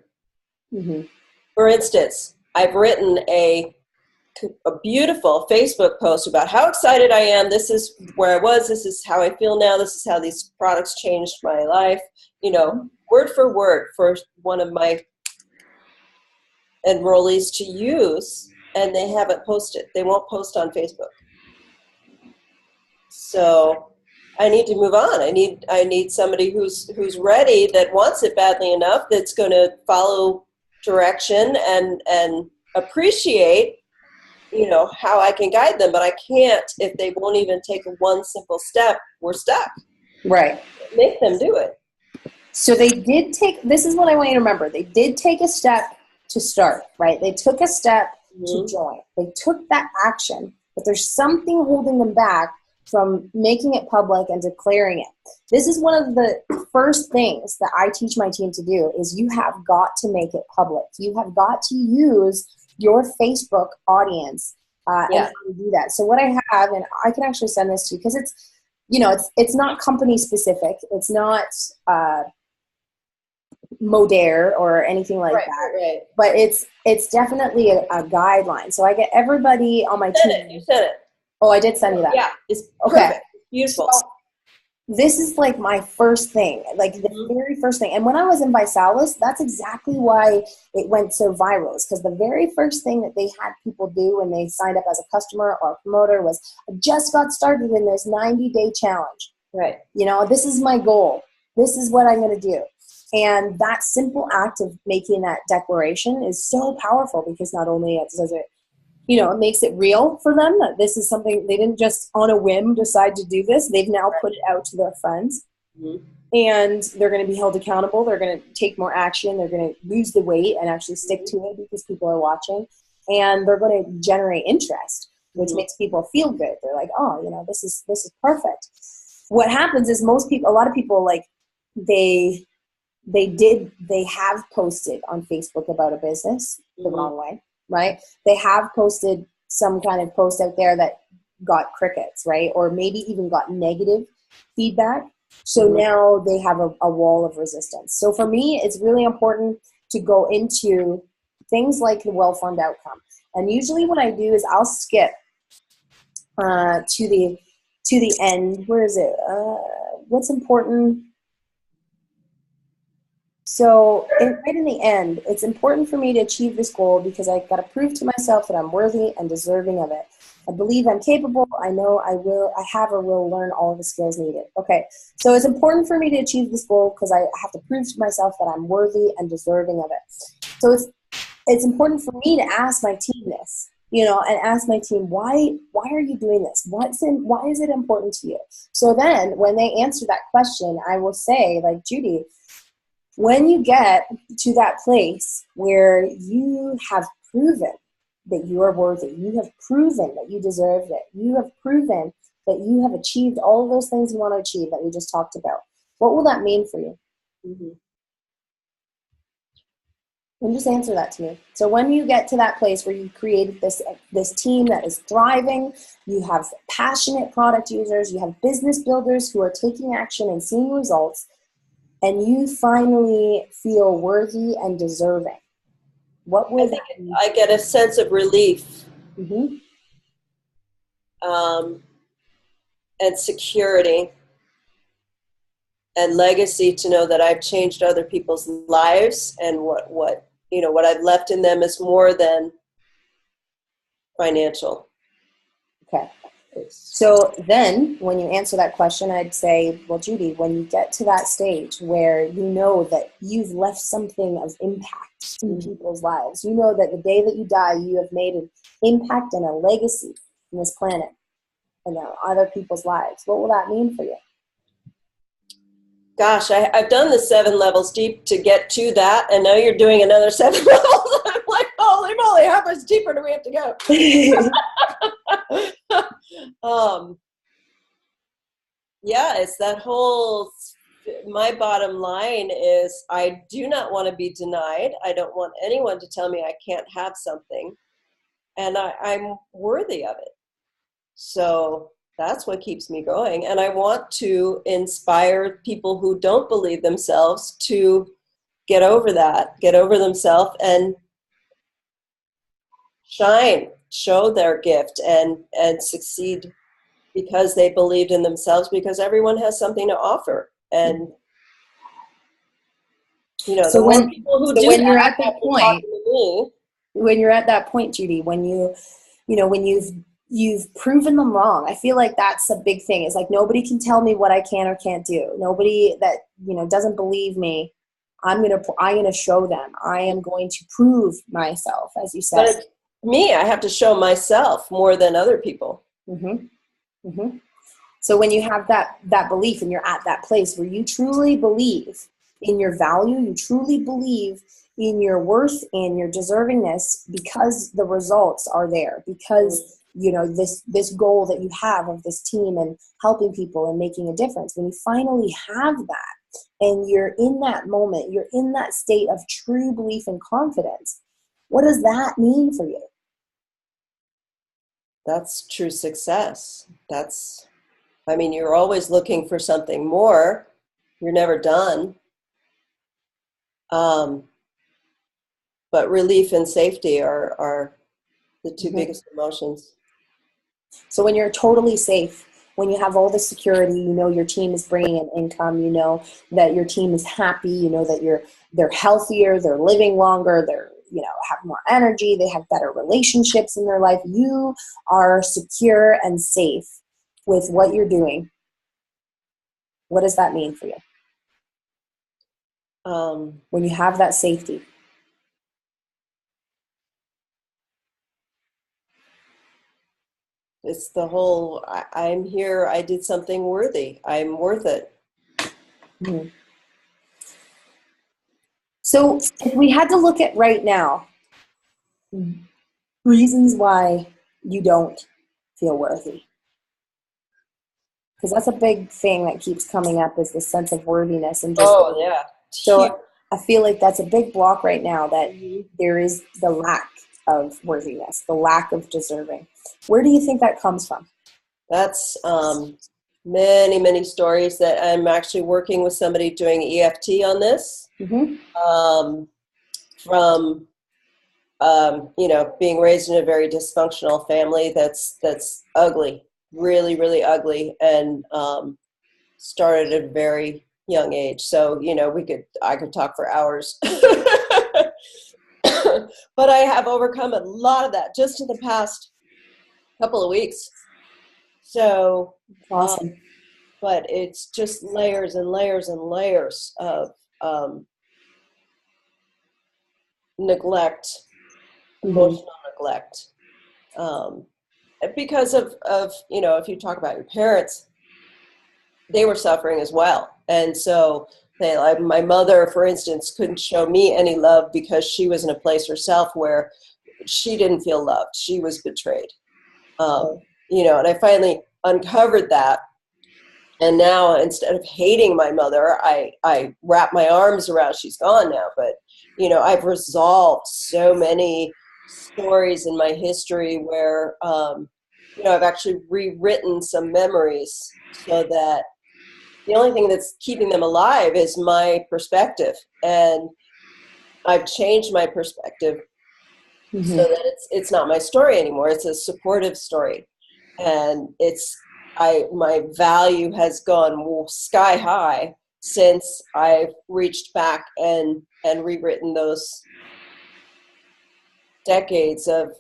Mm-hmm. For instance, I've written a beautiful Facebook post about how excited I am. This is where I was. This is how I feel now. This is how these products changed my life. Word for word for one of my enrollees to use, and they haven't posted. They won't post on Facebook. So I need to move on. I need somebody who's ready, that wants it badly enough, that's going to follow direction and appreciate, how I can guide them. But I can't if they won't even take one simple step. We're stuck. Right. Make them do it. So they did this is what I want you to remember. They did take a step to start, right? They took a step to join. They took that action, but there's something holding them back from making it public and declaring it. This is one of the first things that I teach my team to do is you have got to make it public. You have got to use your Facebook audience and how to do that. So what I have, and I can actually send this to you because it's not company specific. It's not Modere or anything like that. Right. But it's definitely a guideline. So I get everybody on my team. You said it. Oh, I did send you that. Yeah, it's perfect. Okay. Beautiful. So, this is like my first thing, like the very first thing. And when I was in Visalis, that's exactly why it went so viral. Is because the very first thing that they had people do when they signed up as a customer or a promoter was, I just got started in this 90-day challenge. Right. This is my goal. This is what I'm going to do. And that simple act of making that declaration is so powerful because not only does it, it makes it real for them that this is something they didn't just on a whim decide to do this. They've now put it out to their friends, and they're going to be held accountable. They're going to take more action. They're going to lose the weight and actually stick to it because people are watching, and they're going to generate interest, which makes people feel good. They're like, oh, this is perfect. What happens is a lot of people, like they have posted on Facebook about a business the wrong way. Right? They have posted some kind of post out there that got crickets, right? Or maybe even got negative feedback. So now they have a wall of resistance. So for me, it's really important to go into things like the well-formed outcome. And usually what I do is I'll skip to the end. Where is it? What's important? So right in the end, it's important for me to achieve this goal because I've got to prove to myself that I'm worthy and deserving of it. I believe I'm capable. I know I have or will learn all of the skills needed. Okay, so it's important for me to achieve this goal because I have to prove to myself that I'm worthy and deserving of it. So it's important for me to ask my team this, and ask my team, why are you doing this? Why is it important to you? So then when they answer that question, I will say, like, Judy, when you get to that place where you have proven that you are worthy, you have proven that you deserve it, you have proven that you have achieved all of those things you want to achieve that we just talked about, what will that mean for you? And just answer that to me. So when you get to that place where you've created this team that is thriving, you have passionate product users, you have business builders who are taking action and seeing results, and you finally feel worthy and deserving, what will that be? I get a sense of relief and security and legacy to know that I've changed other people's lives, and what I've left in them is more than financial. Okay. So then when you answer that question, I'd say, well, Judy, when you get to that stage where you know that you've left something of impact in people's lives, you know that the day that you die, you have made an impact and a legacy on this planet and on other people's lives. What will that mean for you? Gosh, I've done the 7 levels deep to get to that, and now you're doing another 7 levels. I'm like, holy moly, how much deeper do we have to go? Yeah, it's that whole, my bottom line is I do not want to be denied. I don't want anyone to tell me I can't have something, and I'm worthy of it. So that's what keeps me going. And I want to inspire people who don't believe themselves to get over that, get over themselves and shine, show their gift and succeed because they believed in themselves, because everyone has something to offer. And, you know, so when you're at that point, when you're at that point, Judy, when when you've proven them wrong, I feel like that's a big thing. It's like, nobody can tell me what I can or can't do. Nobody that, doesn't believe me, I'm going to show them. I am going to prove myself, as you said. But me, I have to show myself more than other people. Mm-hmm. Mm-hmm. So when you have that belief and you're at that place where you truly believe in your value, you truly believe in your worth and your deservingness, because the results are there, because this goal that you have of this team and helping people and making a difference, when you finally have that and you're in that moment, you're in that state of true belief and confidence, what does that mean for you? That's true success. You're always looking for something more. You're never done. But relief and safety are the two biggest emotions. So when you're totally safe, when you have all the security, your team is bringing in income, that your team is happy, that they're healthier, they're living longer, they're have more energy, they have better relationships in their life. You are secure and safe with what you're doing. What does that mean for you? When you have that safety? It's the whole, I'm here, I did something worthy, I'm worth it. Mm-hmm. So if we had to look at right now, reasons why you don't feel worthy, because that's a big thing that keeps coming up, is the sense of worthiness. And so I feel like that's a big block right now, that there is the lack of worthiness, the lack of deserving. Where do you think that comes from? That's many, many stories that I'm actually working with somebody doing EFT on this. Mm-hmm. From being raised in a very dysfunctional family that's ugly, really, really ugly, and started at a very young age. So, I could talk for hours. But I have overcome a lot of that just in the past couple of weeks. So awesome. But it's just layers and layers and layers of neglect, emotional neglect. Because of if you talk about your parents, they were suffering as well. And so my mother, for instance, couldn't show me any love because she was in a place herself where she didn't feel loved. She was betrayed. And I finally uncovered that. And now, instead of hating my mother, I wrap my arms around, she's gone now, but, I've resolved so many stories in my history where, I've actually rewritten some memories so that the only thing that's keeping them alive is my perspective. And I've changed my perspective so that it's not my story anymore. It's a supportive story. And my value has gone sky high since I've reached back and rewritten those decades of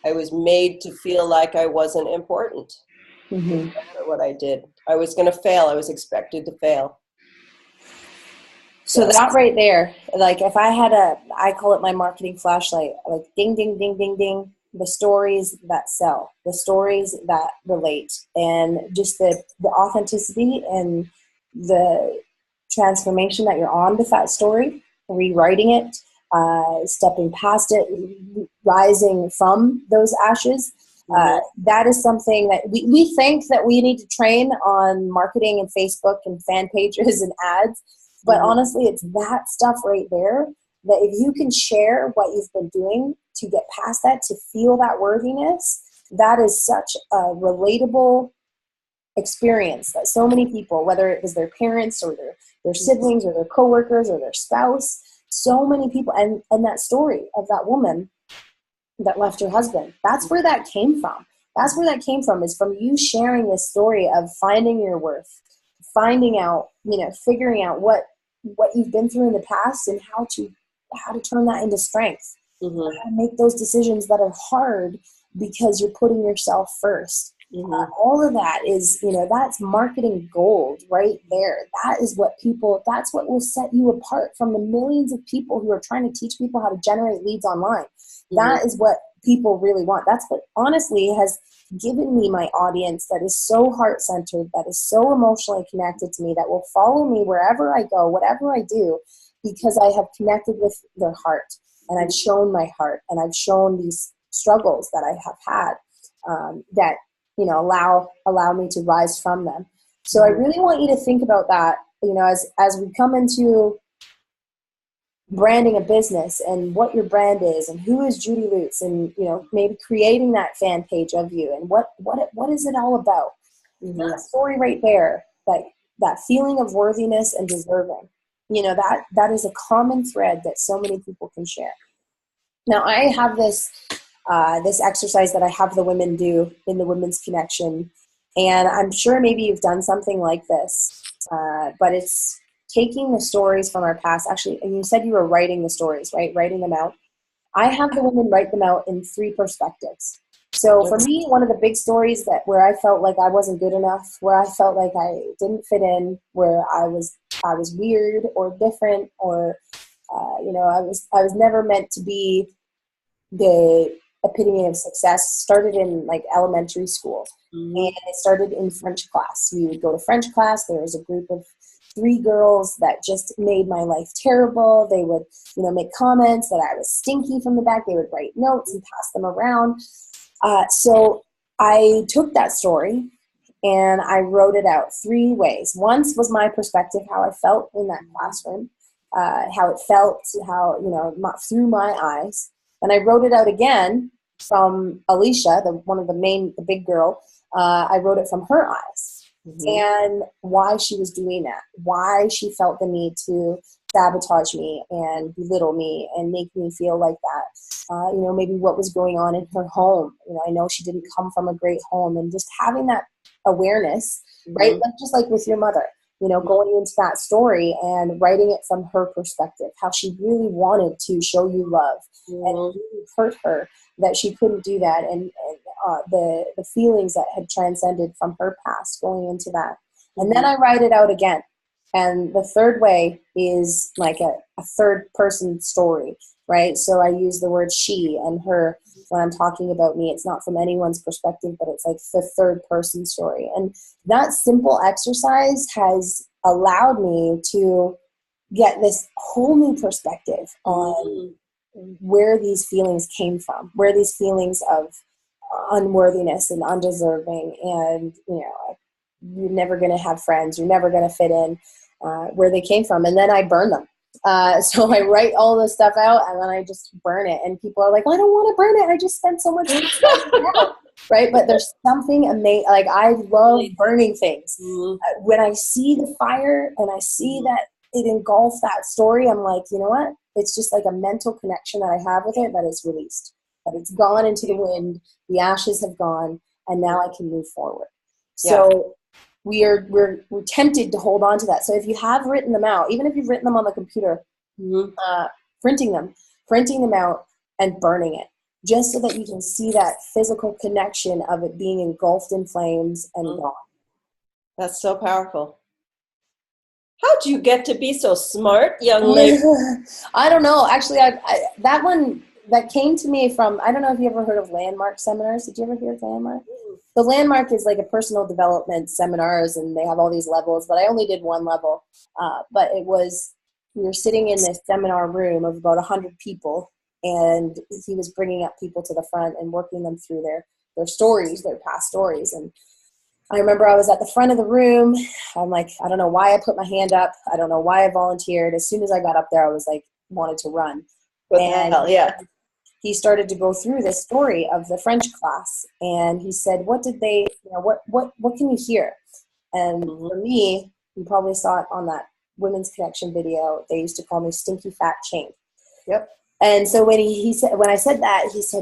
I was made to feel like I wasn't important Mm-hmm. for what I did. I was going to fail. I was expected to fail. So that right there, like if I call it my marketing flashlight, like ding, ding, ding, ding, ding, the stories that sell, the stories that relate, and just the authenticity and the transformation that you're on with that story, rewriting it, stepping past it, rising from those ashes. That is something that we think that we need to train on marketing and Facebook and fan pages and ads. But honestly, it's that stuff right there that if you can share what you've been doing to get past that, to feel that worthiness, that is such a relatable experience that so many people, whether it was their parents or their siblings or their coworkers or their spouse, so many people, and that story of that woman that left her husband, that's where that came from. That's where that came from, is from you sharing this story of finding your worth, finding out, figuring out what you've been through in the past and how to turn that into strength. How to make those decisions that are hard because you're putting yourself first. All of that is, that's marketing gold right there. That's what will set you apart from the millions of people who are trying to teach people how to generate leads online. That is what people really want. That's what honestly has given me my audience that is so heart-centered, that is so emotionally connected to me, that will follow me wherever I go, whatever I do, because I have connected with their heart, and I've shown my heart, and I've shown these struggles that I have had that allow me to rise from them. So I really want you to think about that, as we come into branding a business and what your brand is and who is Judy Lutz, and maybe creating that fan page of you and what is it all about. That story right there, that feeling of worthiness and deserving, that is a common thread that so many people can share. Now I have this exercise that I have the women do in the Women's Connection, and I'm sure maybe you've done something like this, but it's taking the stories from our past. Actually, and you said you were writing the stories, right? Writing them out. I have the women write them out in 3 perspectives. So for me, one of the big stories where I felt like I wasn't good enough, where I felt like I didn't fit in, where I was weird or different, or I was never meant to be the epitome of success, started in like elementary school. And it started in French class. You would go to French class. There was a group of 3 girls that just made my life terrible. They would, make comments that I was stinky from the back. They would write notes and pass them around. So I took that story and I wrote it out 3 ways. Once was my perspective, how I felt in that classroom, how it felt, through my eyes. And I wrote it out again from Alicia, the big girl. I wrote it from her eyes. And why she was doing that, why she felt the need to sabotage me and belittle me and make me feel like that. Maybe what was going on in her home. I know she didn't come from a great home, and just having that awareness, right? Just like with your mother, going into that story and writing it from her perspective, how she really wanted to show you love, and it really hurt her that she couldn't do that, and the feelings that had transcended from her past going into that. And then I write it out again. And the third way is like a third person story, right? So I use the word she and her when I'm talking about me. It's not from anyone's perspective, but it's like the third person story. And that simple exercise has allowed me to get this whole new perspective on where these feelings came from, where these feelings of unworthiness and undeserving, and you're never going to have friends, you're never going to fit in, where they came from. And then I burn them. So I write all this stuff out and then I just burn it. And people are like, I don't want to burn it. I just spent so much time. Right? But there's something amazing. Like, I love burning things. When I see the fire and I see that it engulfs that story, I'm like, you know what? It's just like a mental connection that I have with it that is released. That it's gone into the wind, the ashes have gone, and now I can move forward. So we're tempted to hold on to that. So if you have written them out, even if you've written them on the computer, printing them out and burning it. just so that you can see that physical connection of it being engulfed in flames and gone. That's so powerful. How'd you get to be so smart, young lady? I don't know. Actually, that one that came to me from, I don't know if you ever heard of Landmark seminars. Did you ever hear of Landmark? The Landmark is like a personal development seminars, and they have all these levels, but I only did one level. But it was, we were sitting in this seminar room of about 100 people, and he was bringing up people to the front and working them through their stories, their past stories. And I remember I was at the front of the room. I'm like, I don't know why I put my hand up. I don't know why I volunteered. As soon as I got up there, I was like, wanted to run. What the hell, yeah. He started to go through this story of the French class, and he said, what did they, what can you hear? And for me, you probably saw it on that Women's Connection video. They used to call me Stinky Fat Chink. Yep. And so when when I said that, he's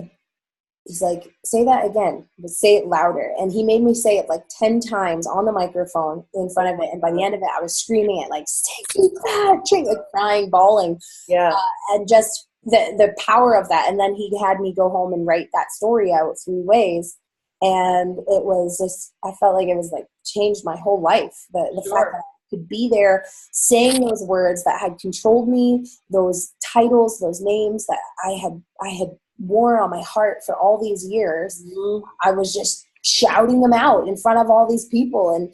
like, say that again, but say it louder. And he made me say it like 10 times on the microphone in front of it. And by the end of it, I was screaming it like, Stinky Fat Chink, like crying, bawling. Yeah. And just the power of that. And then he had me go home and write that story out 3 ways. And it was just, I felt like it was like changed my whole life. The fact that I could be there saying those words that had controlled me, those titles, those names that I had wore on my heart for all these years. I was just shouting them out in front of all these people and,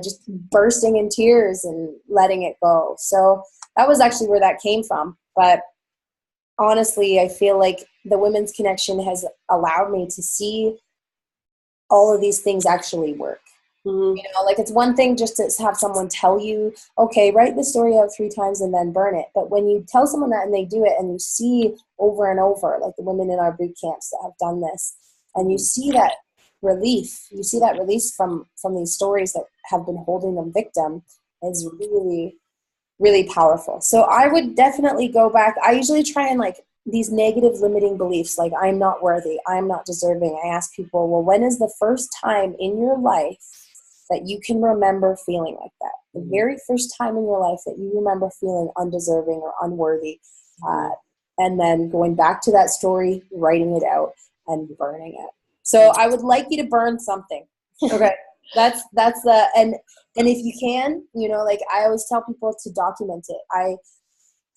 just bursting in tears and letting it go. So that was actually where that came from. But honestly, I feel like the Women's Connection has allowed me to see all of these things actually work. Like it's one thing just to have someone tell you, okay, write the story out 3 times and then burn it. But when you tell someone that and they do it and you see over and over, like the women in our boot camps that have done this, and you see that relief, from these stories that have been holding them victim, is really, really powerful. So I would definitely go back. I usually try and like these negative limiting beliefs, like I'm not worthy, I'm not deserving. I ask people, well, when is the first time in your life that you can remember feeling like that? The very first time in your life that you remember feeling undeserving or unworthy. And then going back to that story, writing it out and burning it. So I would like you to burn something. Okay. That's and if you can, like I always tell people to document it.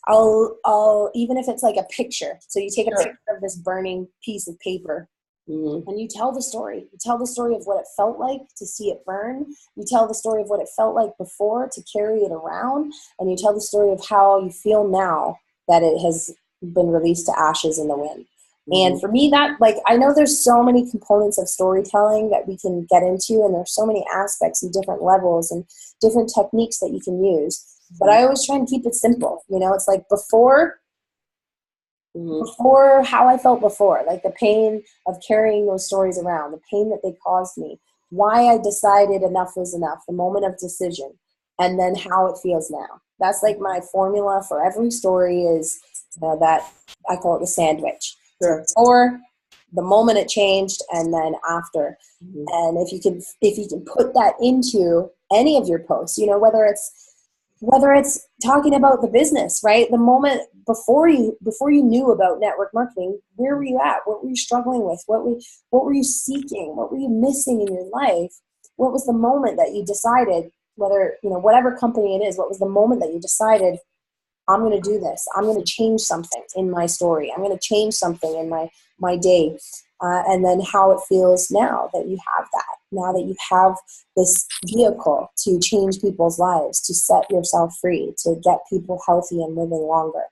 I'll even if it's like a picture. So you take a picture of this burning piece of paper. And you tell the story. You tell the story of what it felt like to see it burn. You tell the story of what it felt like before to carry it around. And you tell the story of how you feel now that it has been released to ashes in the wind. And for me, that, like, I know there's so many components of storytelling that we can get into, and there's so many aspects and different levels and different techniques that you can use. But I always try and keep it simple. It's like before how I felt before, like the pain of carrying those stories around, the pain that they caused me, why I decided enough was enough, the moment of decision, and then how it feels now. That's like my formula for every story is that I call it the sandwich. Sure. Or the moment it changed and then after. And if you can put that into any of your posts, whether it's talking about the business, right? The moment before you knew about network marketing, where were you at? What were you struggling with? What were you seeking? What were you missing in your life? What was the moment that you decided, whatever company it is, what was the moment that you decided, I'm going to do this. I'm going to change something in my story. I'm going to change something in my day. And then how it feels now that you have that. Now that you have this vehicle to change people's lives, to set yourself free, to get people healthy and living longer.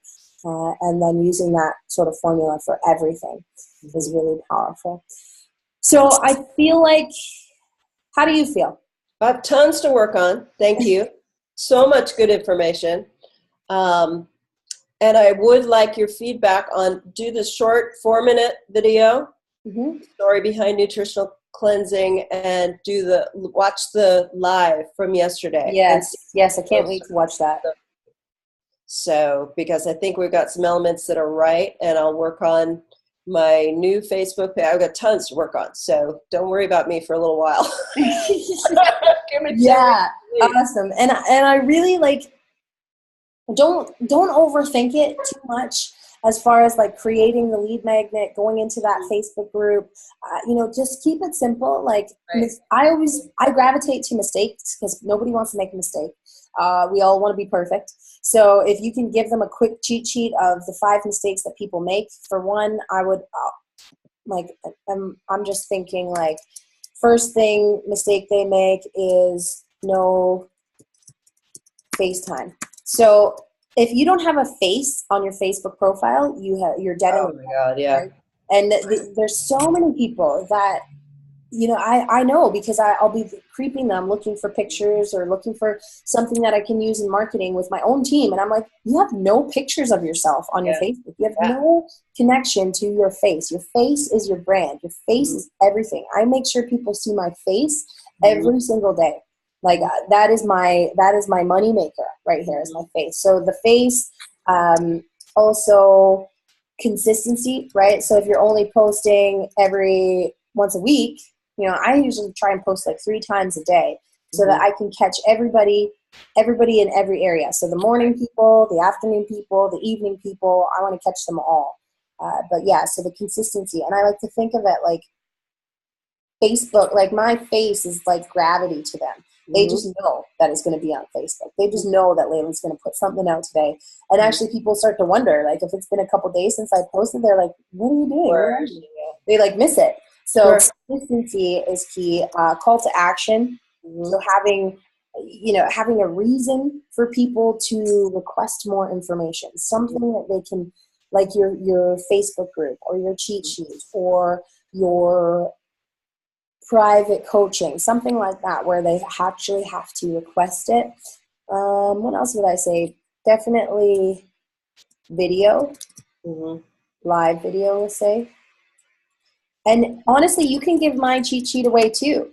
And then using that sort of formula for everything is really powerful. So I feel like, how do you feel? I have tons to work on. Thank you. So much good information. And I would like your feedback on, do the short 4-minute video, story behind nutritional cleansing, and watch the live from yesterday. Yes, I can't wait to watch that. So, because I think we've got some elements that are right, and I'll work on my new Facebook page. I've got tons to work on, so don't worry about me for a little while. Yeah, awesome. And I really don't overthink it too much. as far as like creating the lead magnet, going into that Facebook group, just keep it simple. Like I gravitate to mistakes because nobody wants to make a mistake. We all want to be perfect. So if you can give them a quick cheat sheet of the 5 mistakes that people make, for one, I would I'm just thinking like first mistake they make is no FaceTime. So if you don't have a face on your Facebook profile, you're dead. Oh my God, yeah. Right? And there's so many people that, I know because I'll be creeping them looking for pictures or looking for something that I can use in marketing with my own team. And I'm like, you have no pictures of yourself on your Facebook. You have no connection to your face. Your face is your brand. Your face is everything. I make sure people see my face every single day. Like that is my money maker right here is my face. So the face, also consistency, right? So if you're only posting every once a week, I usually try and post like 3 times a day so that I can catch everybody in every area. So the morning people, the afternoon people, the evening people, I want to catch them all. But yeah, so the consistency. And I like to think of it like Facebook, like my face is like gravity to them. They just know that it's going to be on Facebook. They just know that Layla's going to put something out today. And actually people start to wonder, like if it's been a couple days since I posted, they're like, what are you doing? Where are you? They like miss it. So consistency is key. Call to action. So having a reason for people to request more information, something that they can, like your Facebook group or your cheat sheet or your private coaching, something like that, where they actually have to request it. What else would I say? Definitely video, live video, let's say. And honestly, you can give my cheat sheet away too.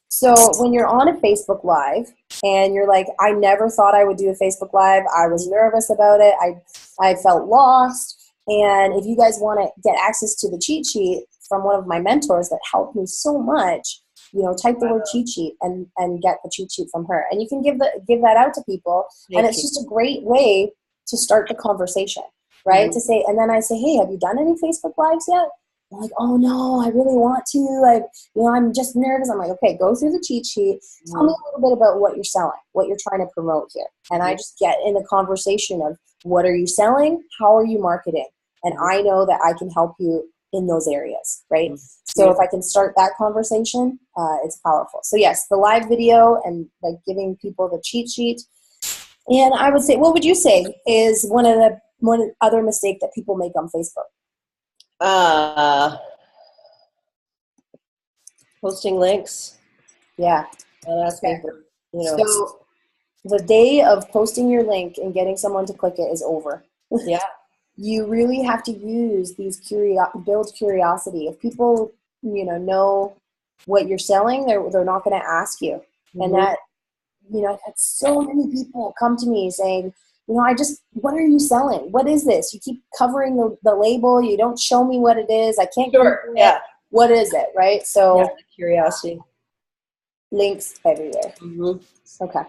So when you're on a Facebook Live and you're like, I never thought I would do a Facebook Live. I was nervous about it. I felt lost. And if you guys want to get access to the cheat sheet from one of my mentors that helped me so much, type the word cheat sheet and get the cheat sheet from her. And you can give that out to people. And it's just a great way to start the conversation, right? To say, and then I say, hey, have you done any Facebook Lives yet? They're like, oh no, I really want to. I'm just nervous. I'm like, okay, go through the cheat sheet. Tell me a little bit about what you're selling, what you're trying to promote here. And I just get in the conversation of what are you selling? How are you marketing? And I know that I can help you in those areas, right? So if I can start that conversation, it's powerful. So yes, the live video and like giving people the cheat sheet. And I would say, what would you say is one other mistake that people make on Facebook? Posting links. Yeah. That's me. So the day of posting your link and getting someone to click it is over. Yeah. You really have to use these build curiosity. If people, know what you're selling, they're not going to ask you. And that, I've had so many people come to me saying, what are you selling? What is this? You keep covering the label. You don't show me what it is. I can't. Yeah. What is it? Right. So curiosity. Links everywhere. Okay.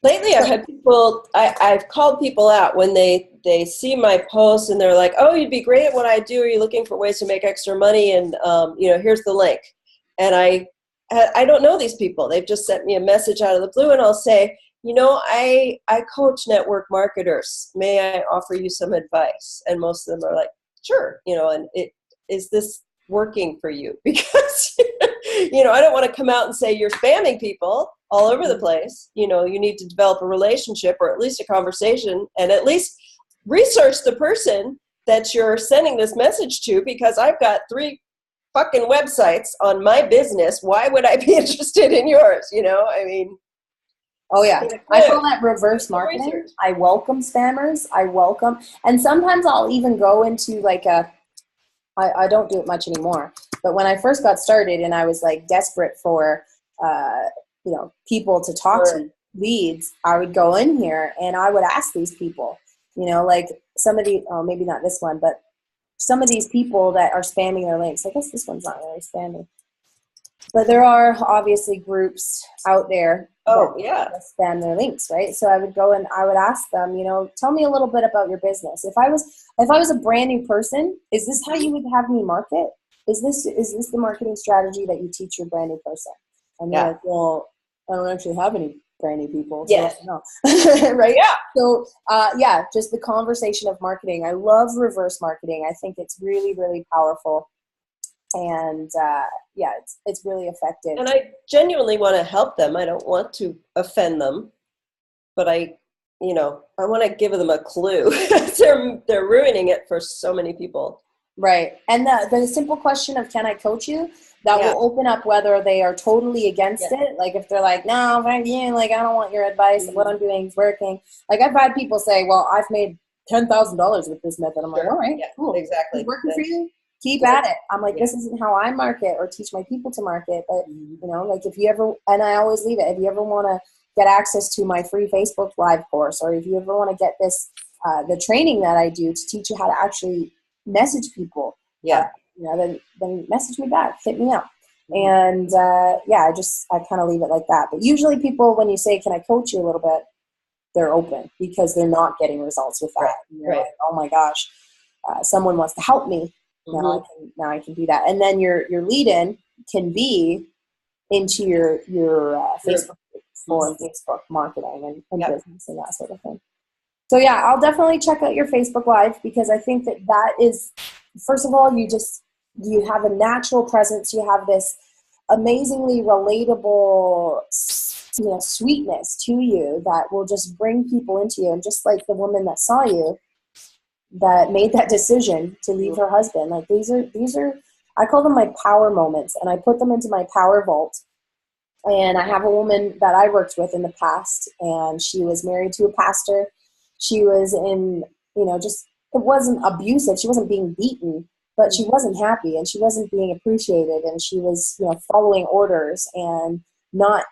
Lately, I've had people, I've called people out when they see my posts and they're like, oh, you'd be great at what I do. Are you looking for ways to make extra money? And, here's the link. And I don't know these people. They've just sent me a message out of the blue and I'll say, I coach network marketers. May I offer you some advice? And most of them are like, sure. And is this working for you? Because, I don't want to come out and say you're spamming people all over the place. You need to develop a relationship or at least a conversation and at least research the person that you're sending this message to, because I've got 3 fucking websites on my business. Why would I be interested in yours? Oh yeah, I call that reverse marketing. I welcome spammers. And sometimes I'll even go into like I don't do it much anymore, but when I first got started and I was like desperate for, people to talk to, leads, I would go in here and I would ask these people, like somebody, maybe not this one, but some of these people that are spamming their links. I guess this one's not really spamming. But there are obviously groups out there that spam their links, right? So I would go and I would ask them, tell me a little bit about your business. If I was if I was a brand new person, is this how you would have me market? Is this the marketing strategy that you teach your brand new person? And they're like, well, I don't actually have any brand new people. So no. Right? Yeah. So just the conversation of marketing. I love reverse marketing. I think it's really, really powerful. And it's really effective. And I genuinely want to help them. I don't want to offend them, but I want to give them a clue. They're ruining it for so many people. Right. And the simple question of, can I coach you? That will open up whether they are totally against it. Like if they're like, no, thank you. Like, I don't want your advice. What I'm doing is working. Like I've had people say, well, I've made $10,000 with this method. I'm like, all right, cool. Exactly. It's working for you. Keep at it. I'm like, this isn't how I market or teach my people to market. But, like if you ever, and I always leave it, if you ever want to get access to my free Facebook Live course, or if you ever want to get this, the training that I do to teach you how to actually message people, then message me back, hit me up. And I kind of leave it like that. But usually people, when you say, can I coach you a little bit, they're open because they're not getting results with that. Right. Like, oh my gosh, someone wants to help me. Now I can do that. And then your lead in can be into your Facebook for Facebook marketing and business and that sort of thing. So I'll definitely check out your Facebook Live, because I think that is, first of all, you have a natural presence. You have this amazingly relatable, sweetness to you that will just bring people into you. And just like the woman that saw you, that made that decision to leave her husband. Like these are, I call them my power moments, and I put them into my power vault. And I have a woman that I worked with in the past, and she was married to a pastor. She was in, it wasn't abusive. She wasn't being beaten, but she wasn't happy, and she wasn't being appreciated, and she was, following orders and not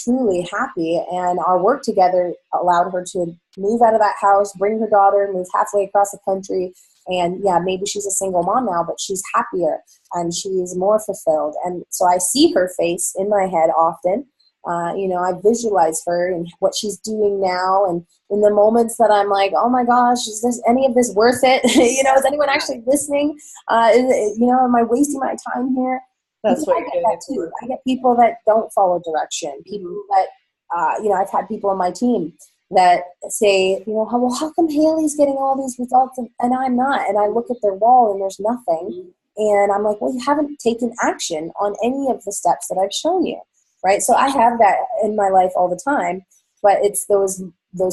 truly happy. And our work together allowed her to move out of that house, bring her daughter, move halfway across the country. And maybe she's a single mom now, but she's happier and she's more fulfilled. And so I see her face in my head often. I visualize her and what she's doing now. And in the moments that I'm like, oh my gosh, is any of this worth it? Is anyone actually listening? Am I wasting my time here? That's what I get that too. I get people that don't follow direction. People that, I've had people on my team that say, well, how come Haley's getting all these results and I'm not? And I look at their wall and there's nothing. And I'm like, well, you haven't taken action on any of the steps that I've shown you, right? So I have that in my life all the time, but it's those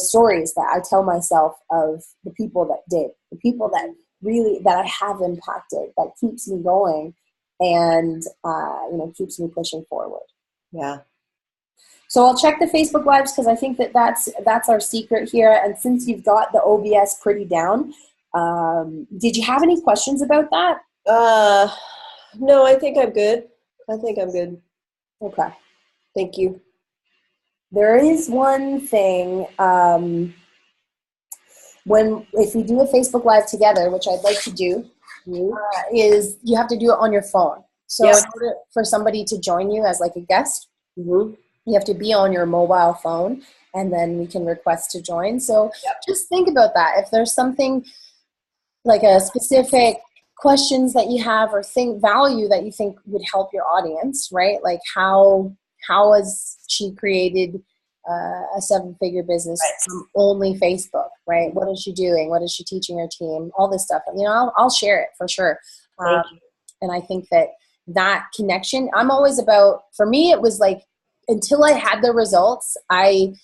stories that I tell myself of the people that did, the people that really, that I have impacted, that keeps me going and, keeps me pushing forward. Yeah. So I'll check the Facebook Lives, because I think that's our secret here. And since you've got the OBS pretty down, did you have any questions about that? No, I think I'm good. Okay. Thank you. There is one thing, if we do a Facebook Live together, which I'd like to do, is you have to do it on your phone. So in order for somebody to join you as like a guest, you have to be on your mobile phone, and then we can request to join. So just think about that. If there's something like a specific questions that you have or value that you think would help your audience, right? Like how has she created a 7-figure business from only Facebook, right? What is she doing? What is she teaching her team? All this stuff. And, I'll share it for sure. And I think that connection, I'm always about, for me, it was like, until I had the results, I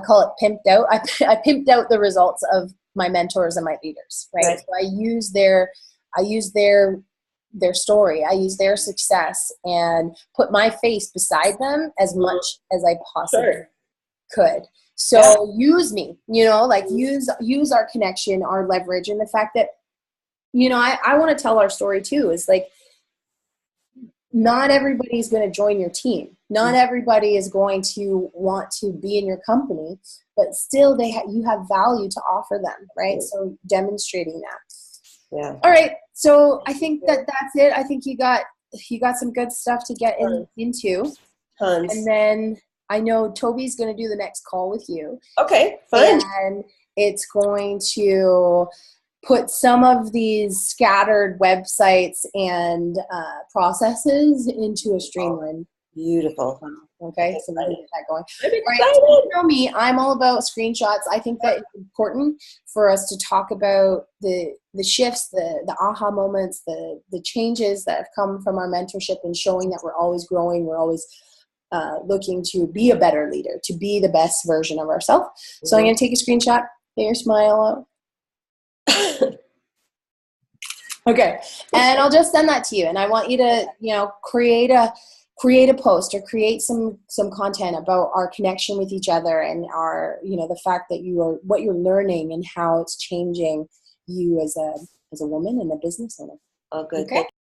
call it pimped out. I pimped out the results of my mentors and my leaders, right? So I use their story. I use their success and put my face beside them as much as I possibly could. So use me, use our connection, our leverage, and the fact that, I want to tell our story too, is like, not everybody's going to join your team. Not everybody is going to want to be in your company, but still you have value to offer them, right? So demonstrating that. Yeah. All right. So I think that's it. I think you got some good stuff to get into. Tons. And then I know Toby's going to do the next call with you. Okay, fine. And it's going to put some of these scattered websites and processes into a streamlined. Beautiful. Okay, so we can get that going. I'm excited. Right, so you know me, I'm all about screenshots. I think that it's important for us to talk about the shifts, the aha moments, the changes that have come from our mentorship, and showing that we're always growing, we're always looking to be a better leader, to be the best version of ourselves. So I'm going to take a screenshot. Get your smile out. Okay, and I'll just send that to you, and I want you to, create a post or create some content about our connection with each other, and our, the fact that what you're learning and how it's changing you as a woman and a business owner. Oh, good. Okay.